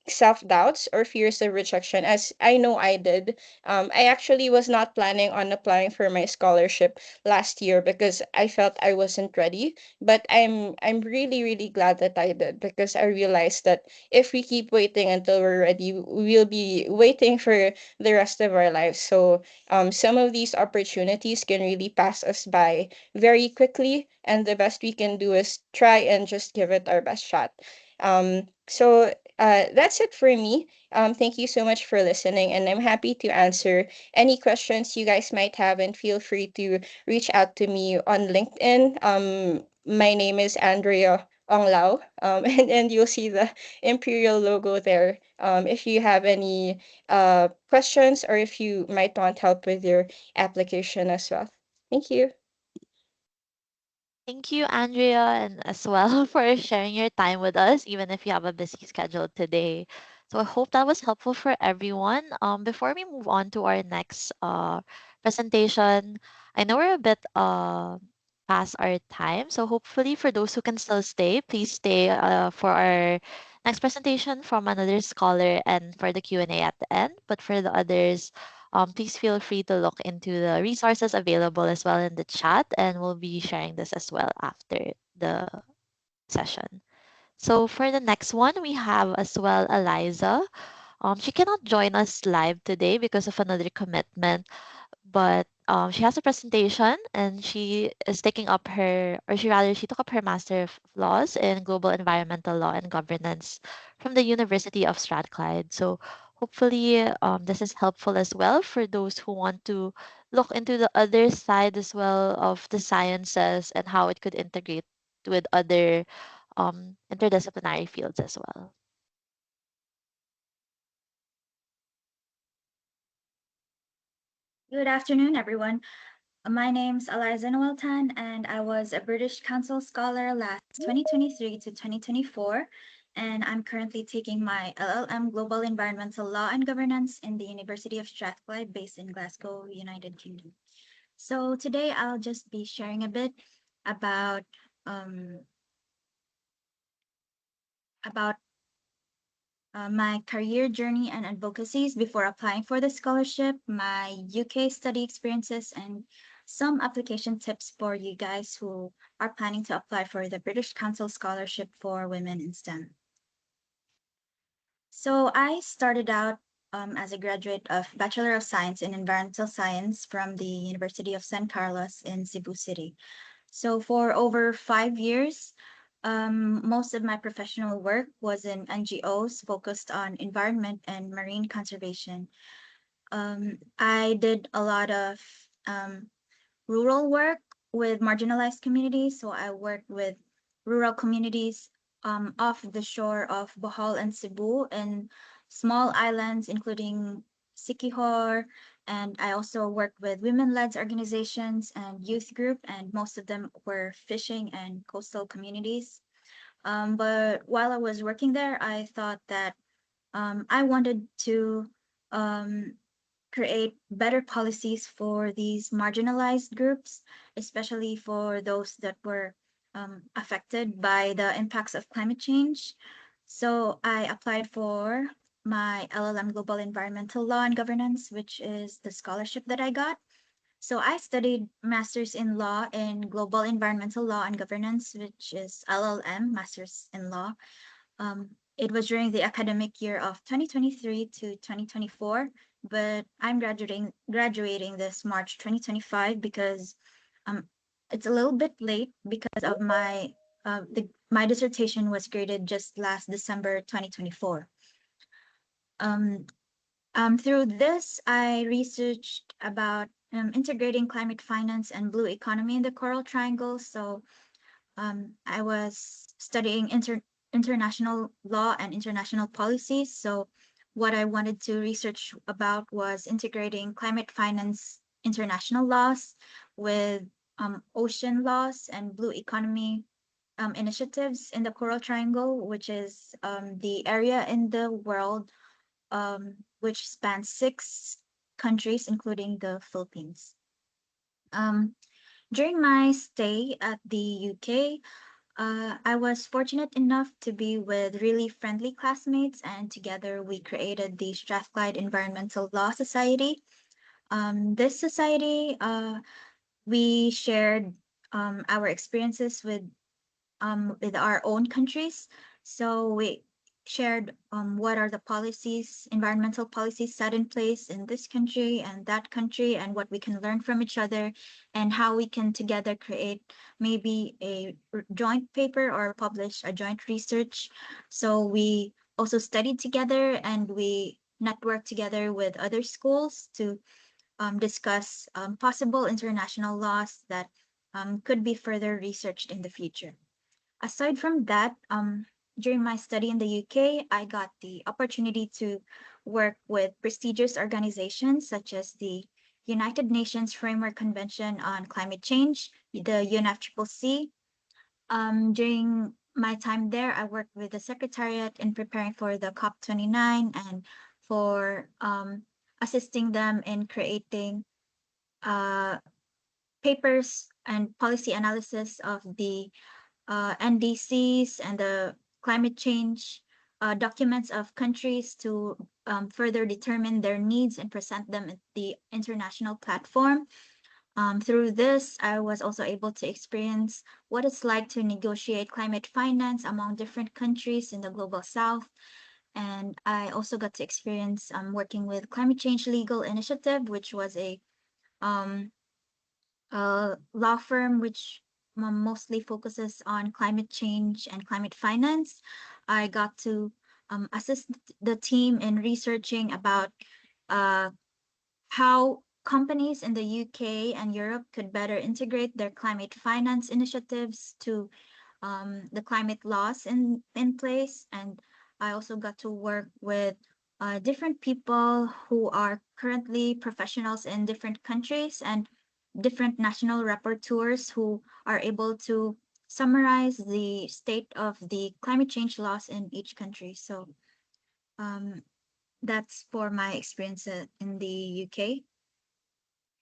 self doubts or fears of rejection, as I know I did, I actually was not planning on applying for my scholarship last year because I felt I wasn't ready. But I'm really glad that I did, because I realized that if we keep waiting until we're ready, we'll be waiting for the rest of our lives. So some of these opportunities can really pass us by very quickly, and the best we can do is try and just give it our best shot. That's it for me. Thank you so much for listening, and I'm happy to answer any questions you guys might have. And feel free to reach out to me on LinkedIn. My name is Andrea Onglao, and you'll see the Imperial logo there. If you have any questions, or if you might want help with your application as well. Thank you. Thank you, Andrea, and as well for sharing your time with us, even if you have a busy schedule today. So I hope that was helpful for everyone. Before we move on to our next presentation, I know we're a bit past our time, so hopefully for those who can still stay, please stay for our next presentation from another scholar and for the Q&A at the end. But for the others, please feel free to look into the resources available as well in the chat, and we'll be sharing this as well after the session. So for the next one, we have as well Eliza. She cannot join us live today because of another commitment, but she has a presentation and she is taking up her, or she rather, she took up her Master of Laws in Global Environmental Law and Governance from the University of Strathclyde. So hopefully this is helpful as well for those who want to look into the other side as well of the sciences and how it could integrate with other interdisciplinary fields as well. Good afternoon, everyone. My name's Eliza Noeltan, and I was a British Council Scholar last 2023 to 2024. And I'm currently taking my LLM Global Environmental Law and Governance in the University of Strathclyde, based in Glasgow, United Kingdom. So today I'll just be sharing a bit about um, about my career journey and advocacies before applying for the scholarship, my UK study experiences, and some application tips for you guys who are planning to apply for the British Council Scholarship for Women in STEM. So I started out as a graduate of Bachelor of Science in Environmental Science from the University of San Carlos in Cebu City. So for over 5 years, most of my professional work was in NGOs focused on environment and marine conservation. I did a lot of rural work with marginalized communities. So I worked with rural communities off the shore of Bohol and Cebu and small islands, including Sikihor. And I also worked with women-led organizations and youth group, and most of them were fishing and coastal communities. But while I was working there, I thought that I wanted to um, create better policies for these marginalized groups, especially for those that were affected by the impacts of climate change. So I applied for my LLM Global Environmental Law and Governance, which is the scholarship that I got. So I studied Masters in Law in Global Environmental Law and Governance, which is LLM, Masters in Law. It was during the academic year of 2023 to 2024, but I'm graduating this March 2025 because um, it's a little bit late because of my dissertation was graded just last December 2024. Through this, I researched about integrating climate finance and blue economy in the Coral Triangle. So I was studying international law and international policies. So what I wanted to research about was integrating climate finance international laws with ocean laws and blue economy initiatives in the Coral Triangle, which is the area in the world which spans 6 countries, including the Philippines. During my stay at the UK, I was fortunate enough to be with really friendly classmates, and together we created the Strathclyde Environmental Law Society. This society, we shared our experiences with our own countries. So we shared what are the policies, environmental policies set in place in this country and that country, and what we can learn from each other, and how we can together create maybe a joint paper or publish a joint research. So we also studied together and we networked together with other schools to discuss possible international laws that could be further researched in the future. Aside from that, during my study in the UK, I got the opportunity to work with prestigious organizations such as the United Nations Framework Convention on Climate Change, the UNFCCC. During my time there, I worked with the Secretariat in preparing for the COP29 and for assisting them in creating uh, papers and policy analysis of the NDCs and the climate change documents of countries to further determine their needs and present them at the international platform. Through this, I was also able to experience what it's like to negotiate climate finance among different countries in the global south. And I also got to experience working with Climate Change Legal Initiative, which was um, a law firm which mostly focuses on climate change and climate finance. I got to assist the team in researching about uh, how companies in the UK and Europe could better integrate their climate finance initiatives to the climate laws in place. And I also got to work with different people who are currently professionals in different countries and different national rapporteurs who are able to summarize the state of the climate change laws in each country. So um, that's for my experience in the UK.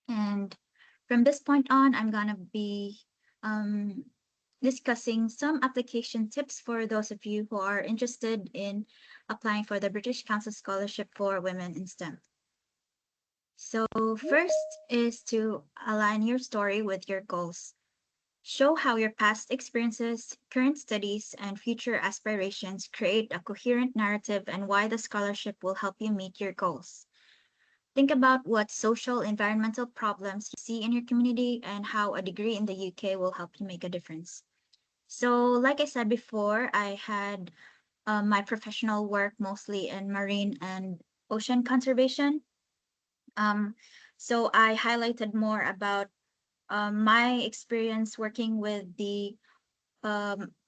And from this point on, I'm gonna be um, discussing some application tips for those of you who are interested in applying for the British Council Scholarship for Women in STEM. So first is to align your story with your goals. Show how your past experiences, current studies, and future aspirations create a coherent narrative and why the scholarship will help you meet your goals. Think about what social environmental problems you see in your community and how a degree in the UK will help you make a difference. So, like I said before, I had my professional work mostly in marine and ocean conservation. Um, so I highlighted more about my experience working with the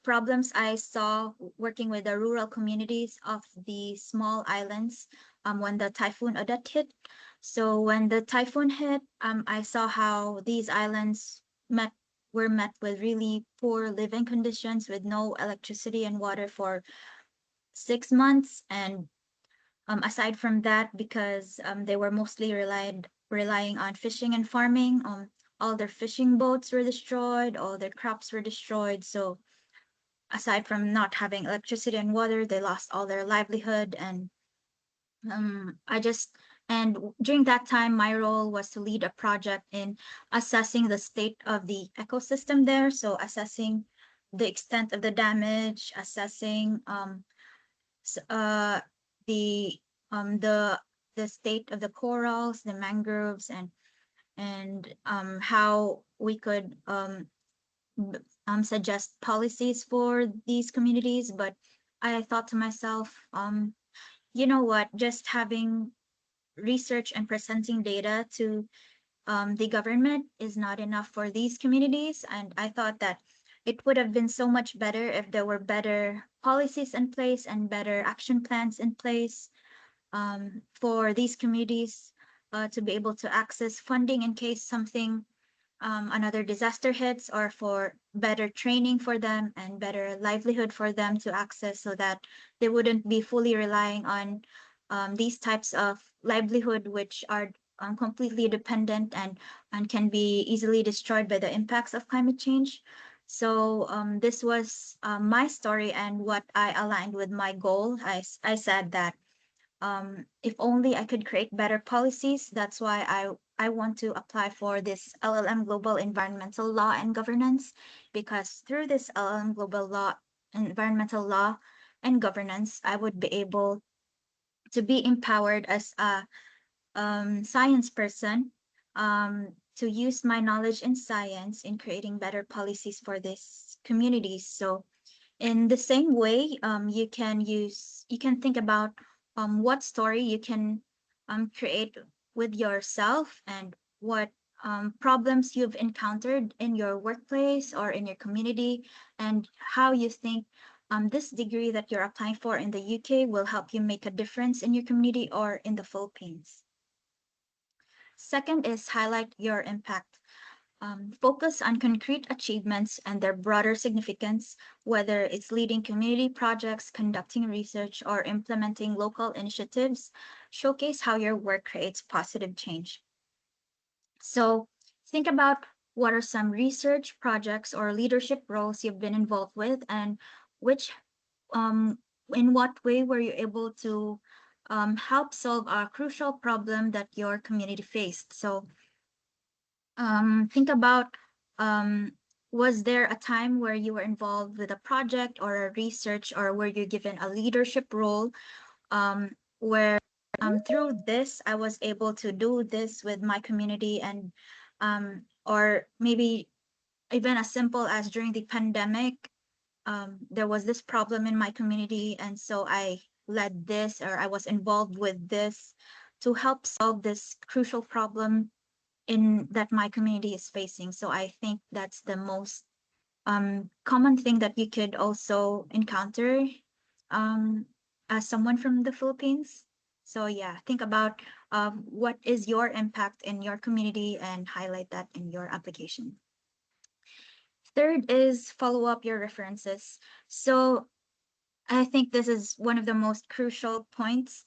problems I saw working with the rural communities of the small islands when the typhoon Odette hit. So when the typhoon hit, I saw how these islands were met with really poor living conditions with no electricity and water for 6 months. And aside from that, because they were mostly relying on fishing and farming, all their fishing boats were destroyed, all their crops were destroyed. So aside from not having electricity and water, they lost all their livelihood. And I just, and during that time, my role was to lead a project in assessing the state of the ecosystem there. So assessing the extent of the damage, assessing the the state of the corals, the mangroves, and how we could suggest policies for these communities. But I thought to myself, you know what, just having research and presenting data to the government is not enough for these communities. And I thought that it would have been so much better if there were better policies in place and better action plans in place for these communities to be able to access funding in case something another disaster hits, or for better training for them and better livelihood for them to access so that they wouldn't be fully relying on these types of livelihood, which are completely dependent and can be easily destroyed by the impacts of climate change. So this was my story and what I aligned with my goal. I said that if only I could create better policies. That's why I want to apply for this LLM Global Environmental Law and Governance, because through this LLM Global Law, Environmental Law and Governance, I would be able to be empowered as a science person to use my knowledge in science in creating better policies for these communities. So in the same way, you can think about what story you can create with yourself and what problems you've encountered in your workplace or in your community, and how you think this degree that you're applying for in the UK will help you make a difference in your community or in the Philippines. Second is highlight your impact. Focus on concrete achievements and their broader significance, whether it's leading community projects, conducting research, or implementing local initiatives. Showcase how your work creates positive change. So think about what are some research projects or leadership roles you've been involved with, and which in what way were you able to help solve a crucial problem that your community faced. So think about was there a time where you were involved with a project or a research, or were you given a leadership role where through this I was able to do this with my community, and or maybe even as simple as during the pandemic, there was this problem in my community, and so I led this, or I was involved with this to help solve this crucial problem in that my community is facing. So I think that's the most common thing that you could also encounter um, as someone from the Philippines. So yeah, think about what is your impact in your community and highlight that in your application. Third is follow up your references. So I think this is one of the most crucial points.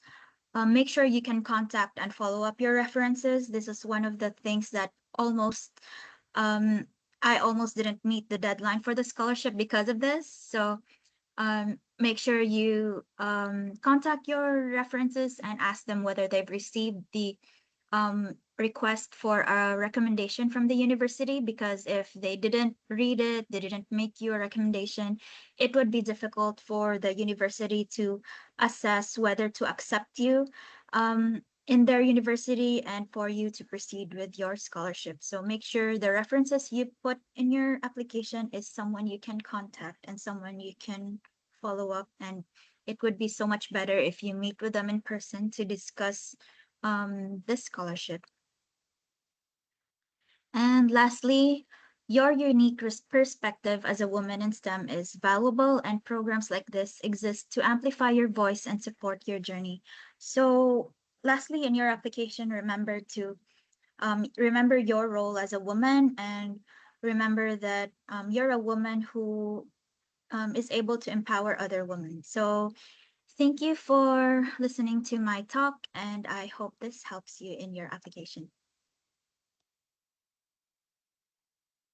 Make sure you can contact and follow up your references. This is one of the things that um, I almost didn't meet the deadline for the scholarship because of this. So make sure you contact your references and ask them whether they've received the request for a recommendation from the university, because if they didn't read it, they didn't make you a recommendation, it would be difficult for the university to assess whether to accept you in their university and for you to proceed with your scholarship. So make sure the references you put in your application is someone you can contact and someone you can follow up. And it would be so much better if you meet with them in person to discuss this scholarship. And lastly, your unique perspective as a woman in STEM is valuable, and programs like this exist to amplify your voice and support your journey. So, lastly, in your application, remember your role as a woman, and remember that you're a woman who is able to empower other women. So, thank you for listening to my talk, and I hope this helps you in your application.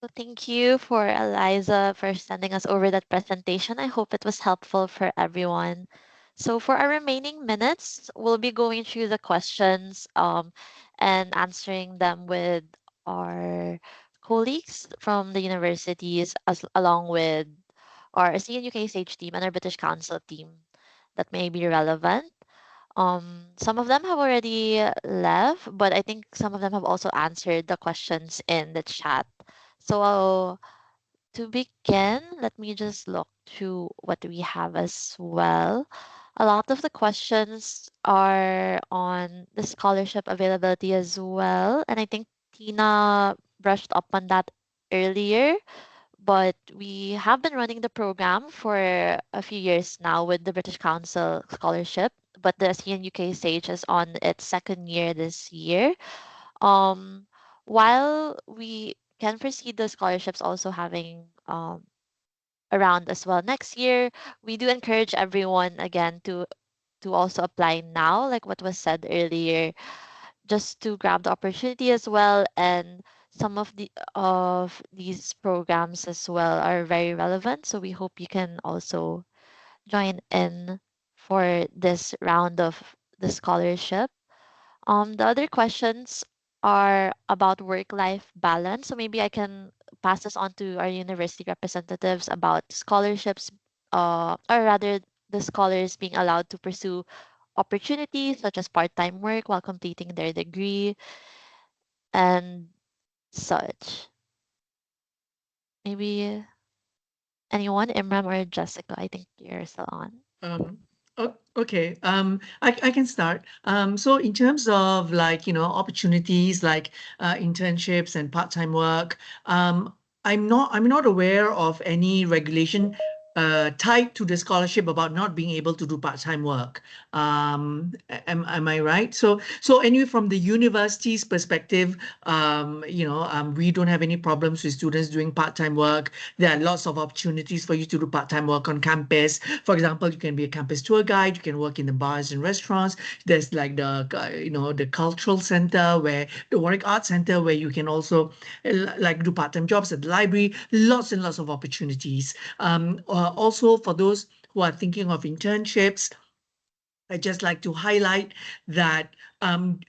So thank you for Eliza for sending us over that presentation. I hope it was helpful for everyone. So for our remaining minutes, we'll be going through the questions and answering them with our colleagues from the universities along with our ASEAN UK SAGE team and our British Council team that may be relevant. Some of them have already left, but I think some of them have also answered the questions in the chat. So to begin, let me just look through what we have as well. A lot of the questions are on the scholarship availability as well, and I think Tina brushed up on that earlier. But we have been running the program for a few years now with the British Council Scholarship, but the ASEAN UK SAGE is on its second year this year. Um, while we can foresee the scholarships also having around as well next year, we do encourage everyone again to also apply now, like what was said earlier, just to grab the opportunity as well. And some of these programs as well are very relevant, so we hope you can also join in for this round of the scholarship. The other questions are about work-life balance. So maybe I can pass this on to our university representatives about scholarships, or rather the scholars being allowed to pursue opportunities such as part-time work while completing their degree and such. Maybe anyone, Imram or Jessica, I think you're still on. Okay, I can start. So in terms of like, opportunities like internships and part-time work, I'm not aware of any regulation tied to the scholarship about not being able to do part-time work. Am I right? So anyway, from the university's perspective, we don't have any problems with students doing part-time work. There are lots of opportunities for you to do part-time work on campus. For example, you can be a campus tour guide. You can work in the bars and restaurants. There's like the cultural center, where the Warwick Arts Center, where you can also like do part-time jobs at the library. Lots and lots of opportunities. Also, for those who are thinking of internships, I'd just like to highlight that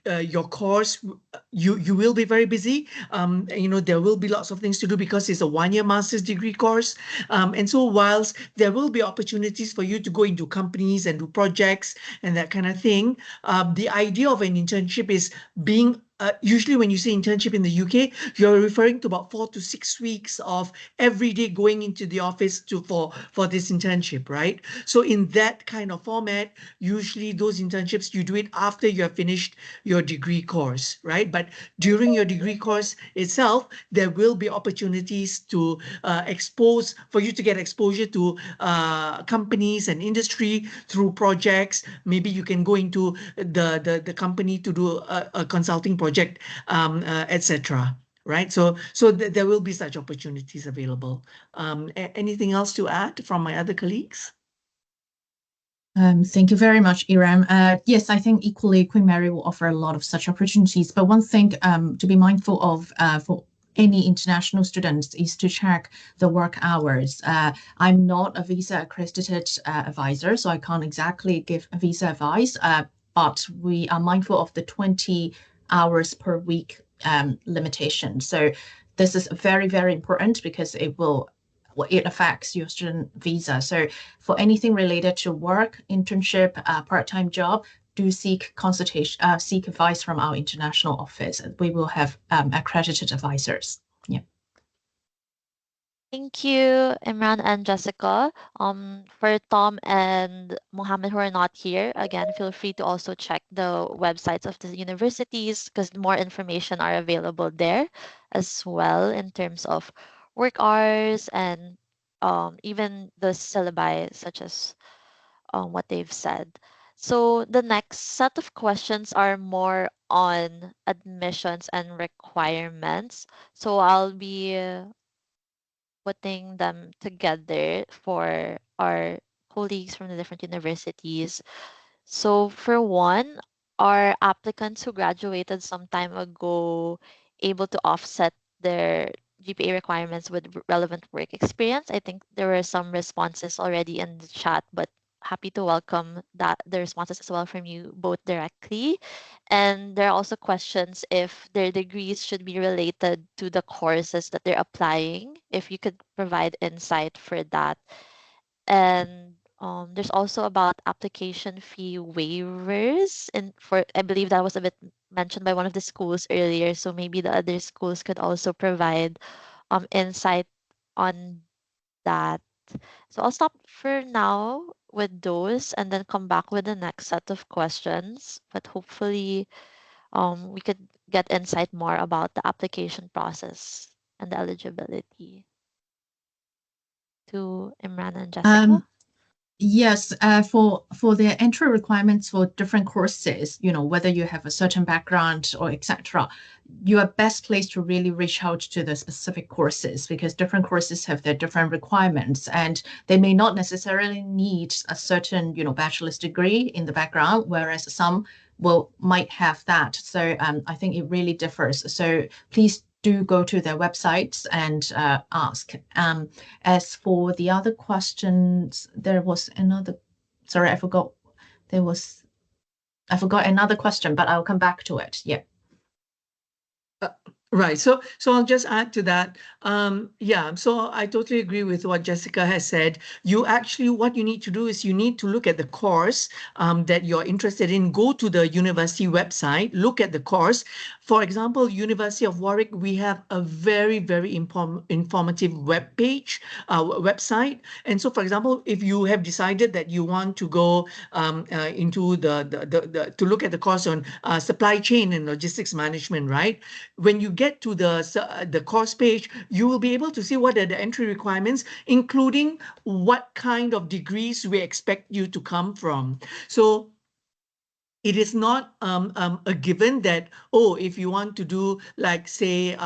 your course, you will be very busy. There will be lots of things to do because it's a one-year master's degree course. And so whilst there will be opportunities for you to go into companies and do projects and that kind of thing, the idea of an internship is being usually when you say internship in the UK, you're referring to about 4 to 6 weeks of every day going into the office for this internship, right? So in that kind of format, usually those internships, you do it after you have finished your degree course, right? But during your degree course itself, there will be opportunities to for you to get exposure to companies and industry through projects. Maybe you can go into the company to do a consulting project, etc. Right? So there will be such opportunities available. Anything else to add from my other colleagues? Thank you very much, Iram. Yes, I think equally Queen Mary will offer a lot of such opportunities. But one thing to be mindful of for any international students is to check the work hours. I'm not a visa accredited advisor, so I can't exactly give a visa advice, but we are mindful of the 20 hours per week limitation. So this is very, very important because it affects your student visa. So for anything related to work, internship, part-time job, do seek consultation, seek advice from our international office. We will have accredited advisors. Yeah. Thank you, Imran and Jessica. For Tom and Mohammed who are not here, again, feel free to also check the websites of the universities because more information are available there as well in terms of work hours and even the syllabi, such as what they've said. So the next set of questions are more on admissions and requirements. So I'll be putting them together for our colleagues from the different universities. So, for one, are applicants who graduated some time ago able to offset their GPA requirements with relevant work experience? I think there were some responses already in the chat, but happy to welcome the responses as well from you both directly. And there are also questions if their degrees should be related to the courses that they're applying, if you could provide insight for that. And there's also about application fee waivers, and for I believe that was a bit mentioned by one of the schools earlier. So maybe the other schools could also provide insight on that. So I'll stop for now with those and then come back with the next set of questions. But hopefully, we could get insight more about the application process and the eligibility to Imran and Jessica. Yes, for the entry requirements for different courses, whether you have a certain background or etc., you are best placed to really reach out to the specific courses because different courses have their different requirements and they may not necessarily need a certain, bachelor's degree in the background, whereas some might have that. So I think it really differs. So please do go to their websites and ask. As for the other questions, there was another. Sorry, I forgot. I forgot another question, but I'll come back to it. Yeah. Right. So I'll just add to that. Yeah. So I totally agree with what Jessica has said. What you need to do is you need to look at the course that you're interested in. Go to the university website. Look at the course. For example, University of Warwick, we have a very, very informative website. And so, for example, if you have decided that you want to go into to look at the course on supply chain and logistics management, right? When you get to the course page, you will be able to see what are the entry requirements, including what kind of degrees we expect you to come from. So it is not a given that, if you want to do like say,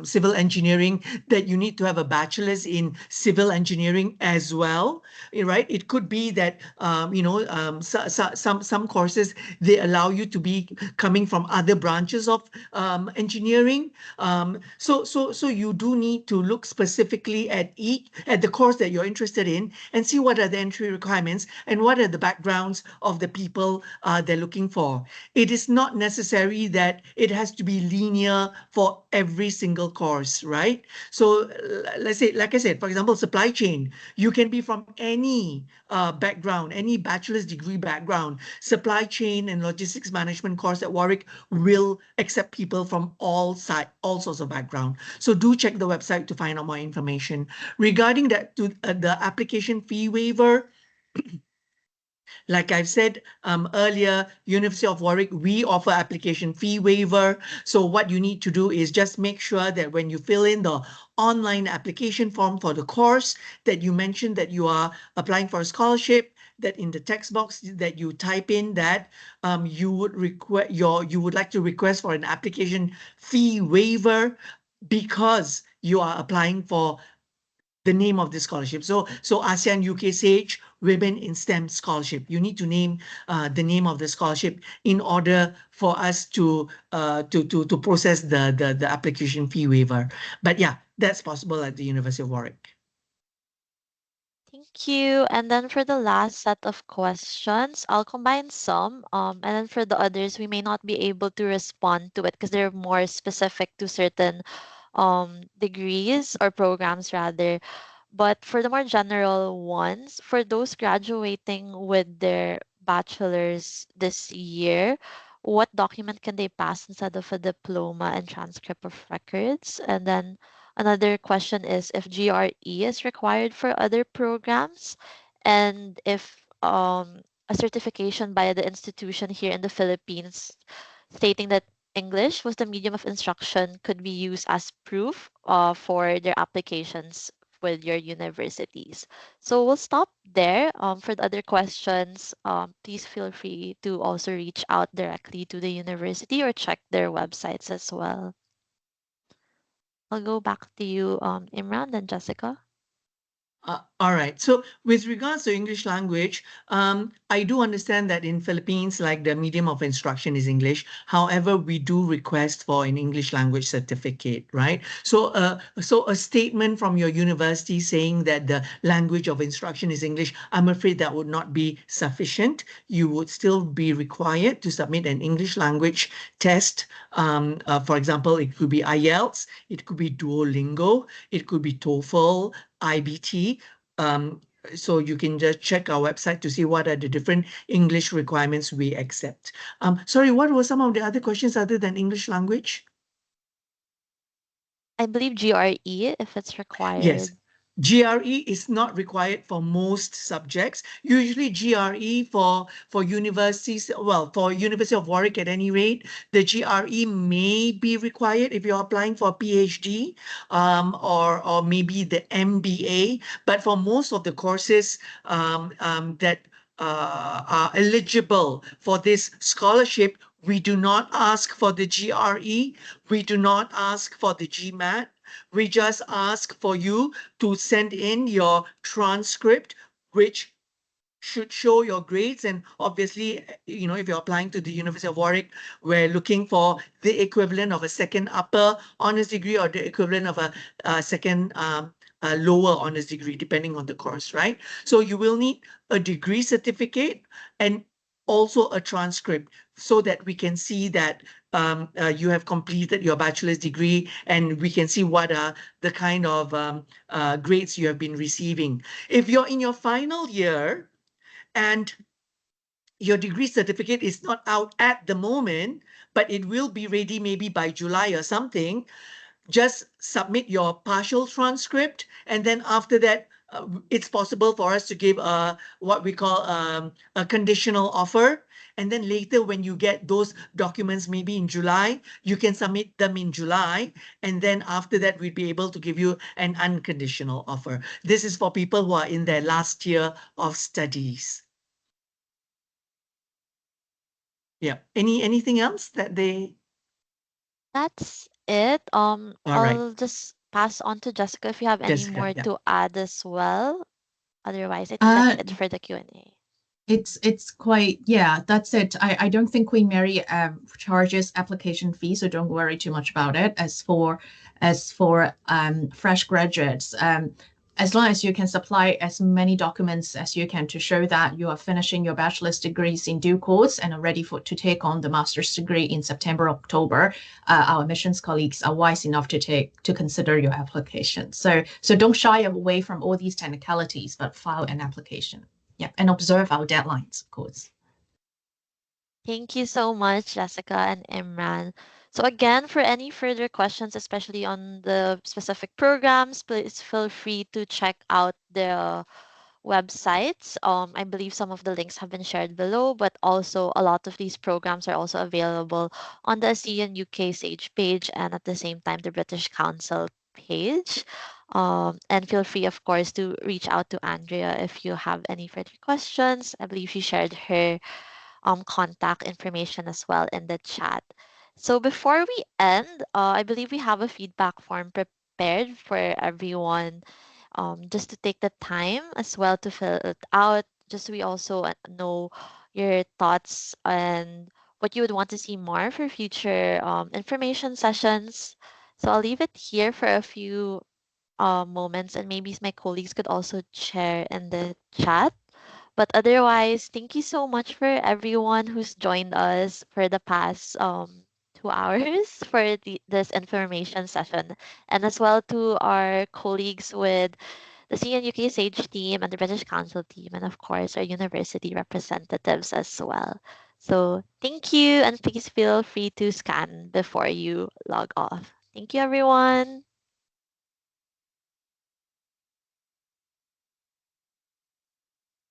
civil engineering, that you need to have a bachelor's in civil engineering as well, right? It could be that, some courses, they allow you to be coming from other branches of engineering. So you do need to look specifically at the course that you're interested in and see what are the entry requirements and what are the backgrounds of the people they're looking for. It is not necessary that it has to be linear for every single course, right? So let's say, like I said, for example, supply chain, you can be from any background, any bachelor's degree background. Supply chain and logistics management course at Warwick will accept people from all sorts of background. So do check the website to find out more information. Regarding that, the application fee waiver, like I've said earlier, University of Warwick, we offer application fee waiver. So what you need to do is just make sure that when you fill in the online application form for the course that you mentioned that you are applying for a scholarship, that in the text box that you type in that you would like to request for an application fee waiver because you are applying for the name of the scholarship. So ASEAN-UK SAGE Women in STEM Scholarship. You need to name the name of the scholarship in order for us to process the application fee waiver. But yeah, that's possible at the University of Warwick. Thank Thank you. And then for the last set of questions, I'll combine some. And then for the others, we may not be able to respond to it because they're more specific to certain degrees or programs rather. But for the more general ones, for those graduating with their bachelor's this year, what document can they pass instead of a diploma and transcript of records? And then another question is if GRE is required for other programs, and if a certification by the institution here in the Philippines stating that English was the medium of instruction could be used as proof for their applications with your universities. So we'll stop there. For the other questions, please feel free to also reach out directly to the university or check their websites as well. I'll go back to you, Imran, then Jessica. All right. So with regards to English language, I do understand that in Philippines, like the medium of instruction is English. However, we do request for an English language certificate, right? So a statement from your university saying that the language of instruction is English, I'm afraid that would not be sufficient. You would still be required to submit an English language test. For example, it could be IELTS, it could be Duolingo, it could be TOEFL, IBT. Um, so you can just check our website to see what are the different English requirements we accept. Sorry, what were some of the other questions other than English language? I believe GRE if it's Yes. required. GRE is not required for most subjects. Usually GRE for universities, well, for University of Warwick at any rate, the GRE may be required if you're applying for a PhD or maybe the MBA. But for most of the courses that are eligible for this scholarship, we do not ask for the GRE. We do not ask for the GMAT. We just ask for you to send in your transcript, which should show your grades. And obviously, if you're applying to the University of Warwick, we're looking for the equivalent of a second upper honors degree or the equivalent of a second lower honors degree, depending on the course, right? So you will need a degree certificate and also a transcript so that we can see that you have completed your bachelor's degree and we can see what are the kind of grades you have been receiving. If you're in your final year, and your degree certificate is not out at the moment, but it will be ready maybe by July or something, just submit your partial transcript. And then after that, it's possible for us to give what we call a conditional offer. And then later, when you get those documents, maybe in July, you can submit them in July. And then after that, we'd be able to give you an unconditional offer. This is for people who are in their last year of studies. Yeah. Anything else that they? That's it. All right, I'll just pass on to Jessica if you have any Jessica. more Yeah. to add as well. Otherwise, I think that's Uh, it for the Q&A. it's quite, yeah, that's it. I don't think Queen Mary charges application fees, so don't worry too much about it. As for fresh graduates, as long as you can supply as many documents as you can to show that you are finishing your bachelor's degrees in due course and are ready to take on the master's degree in September, October, our admissions colleagues are wise enough to consider your application. So don't shy away from all these technicalities, but file an application. Yeah, and observe our deadlines, of course. Thank you so much, Jessica and Imran. So again, for any further questions, especially on the specific programs, please feel free to check out the websites. I believe some of the links have been shared below, but also a lot of these programs are also available on the ASEAN UK Sage page and at the same time the British Council page. And feel free, of course, to reach out to Andrea if you have any further questions. I believe she shared her contact information as well in the chat. So before we end, I believe we have a feedback form prepared for everyone, just to take the time as well to fill it out, just so we also know your thoughts and what you would want to see more for future information sessions. So I'll leave it here for a few moments, and maybe my colleagues could also share in the chat. But otherwise, thank you so much for everyone who's joined us for the past 2 hours for this information session, and as well to our colleagues with the ASEAN-UK SAGE team and the British Council team, and of course our university representatives as well. So thank you, and please feel free to scan before you log off. Thank you, everyone.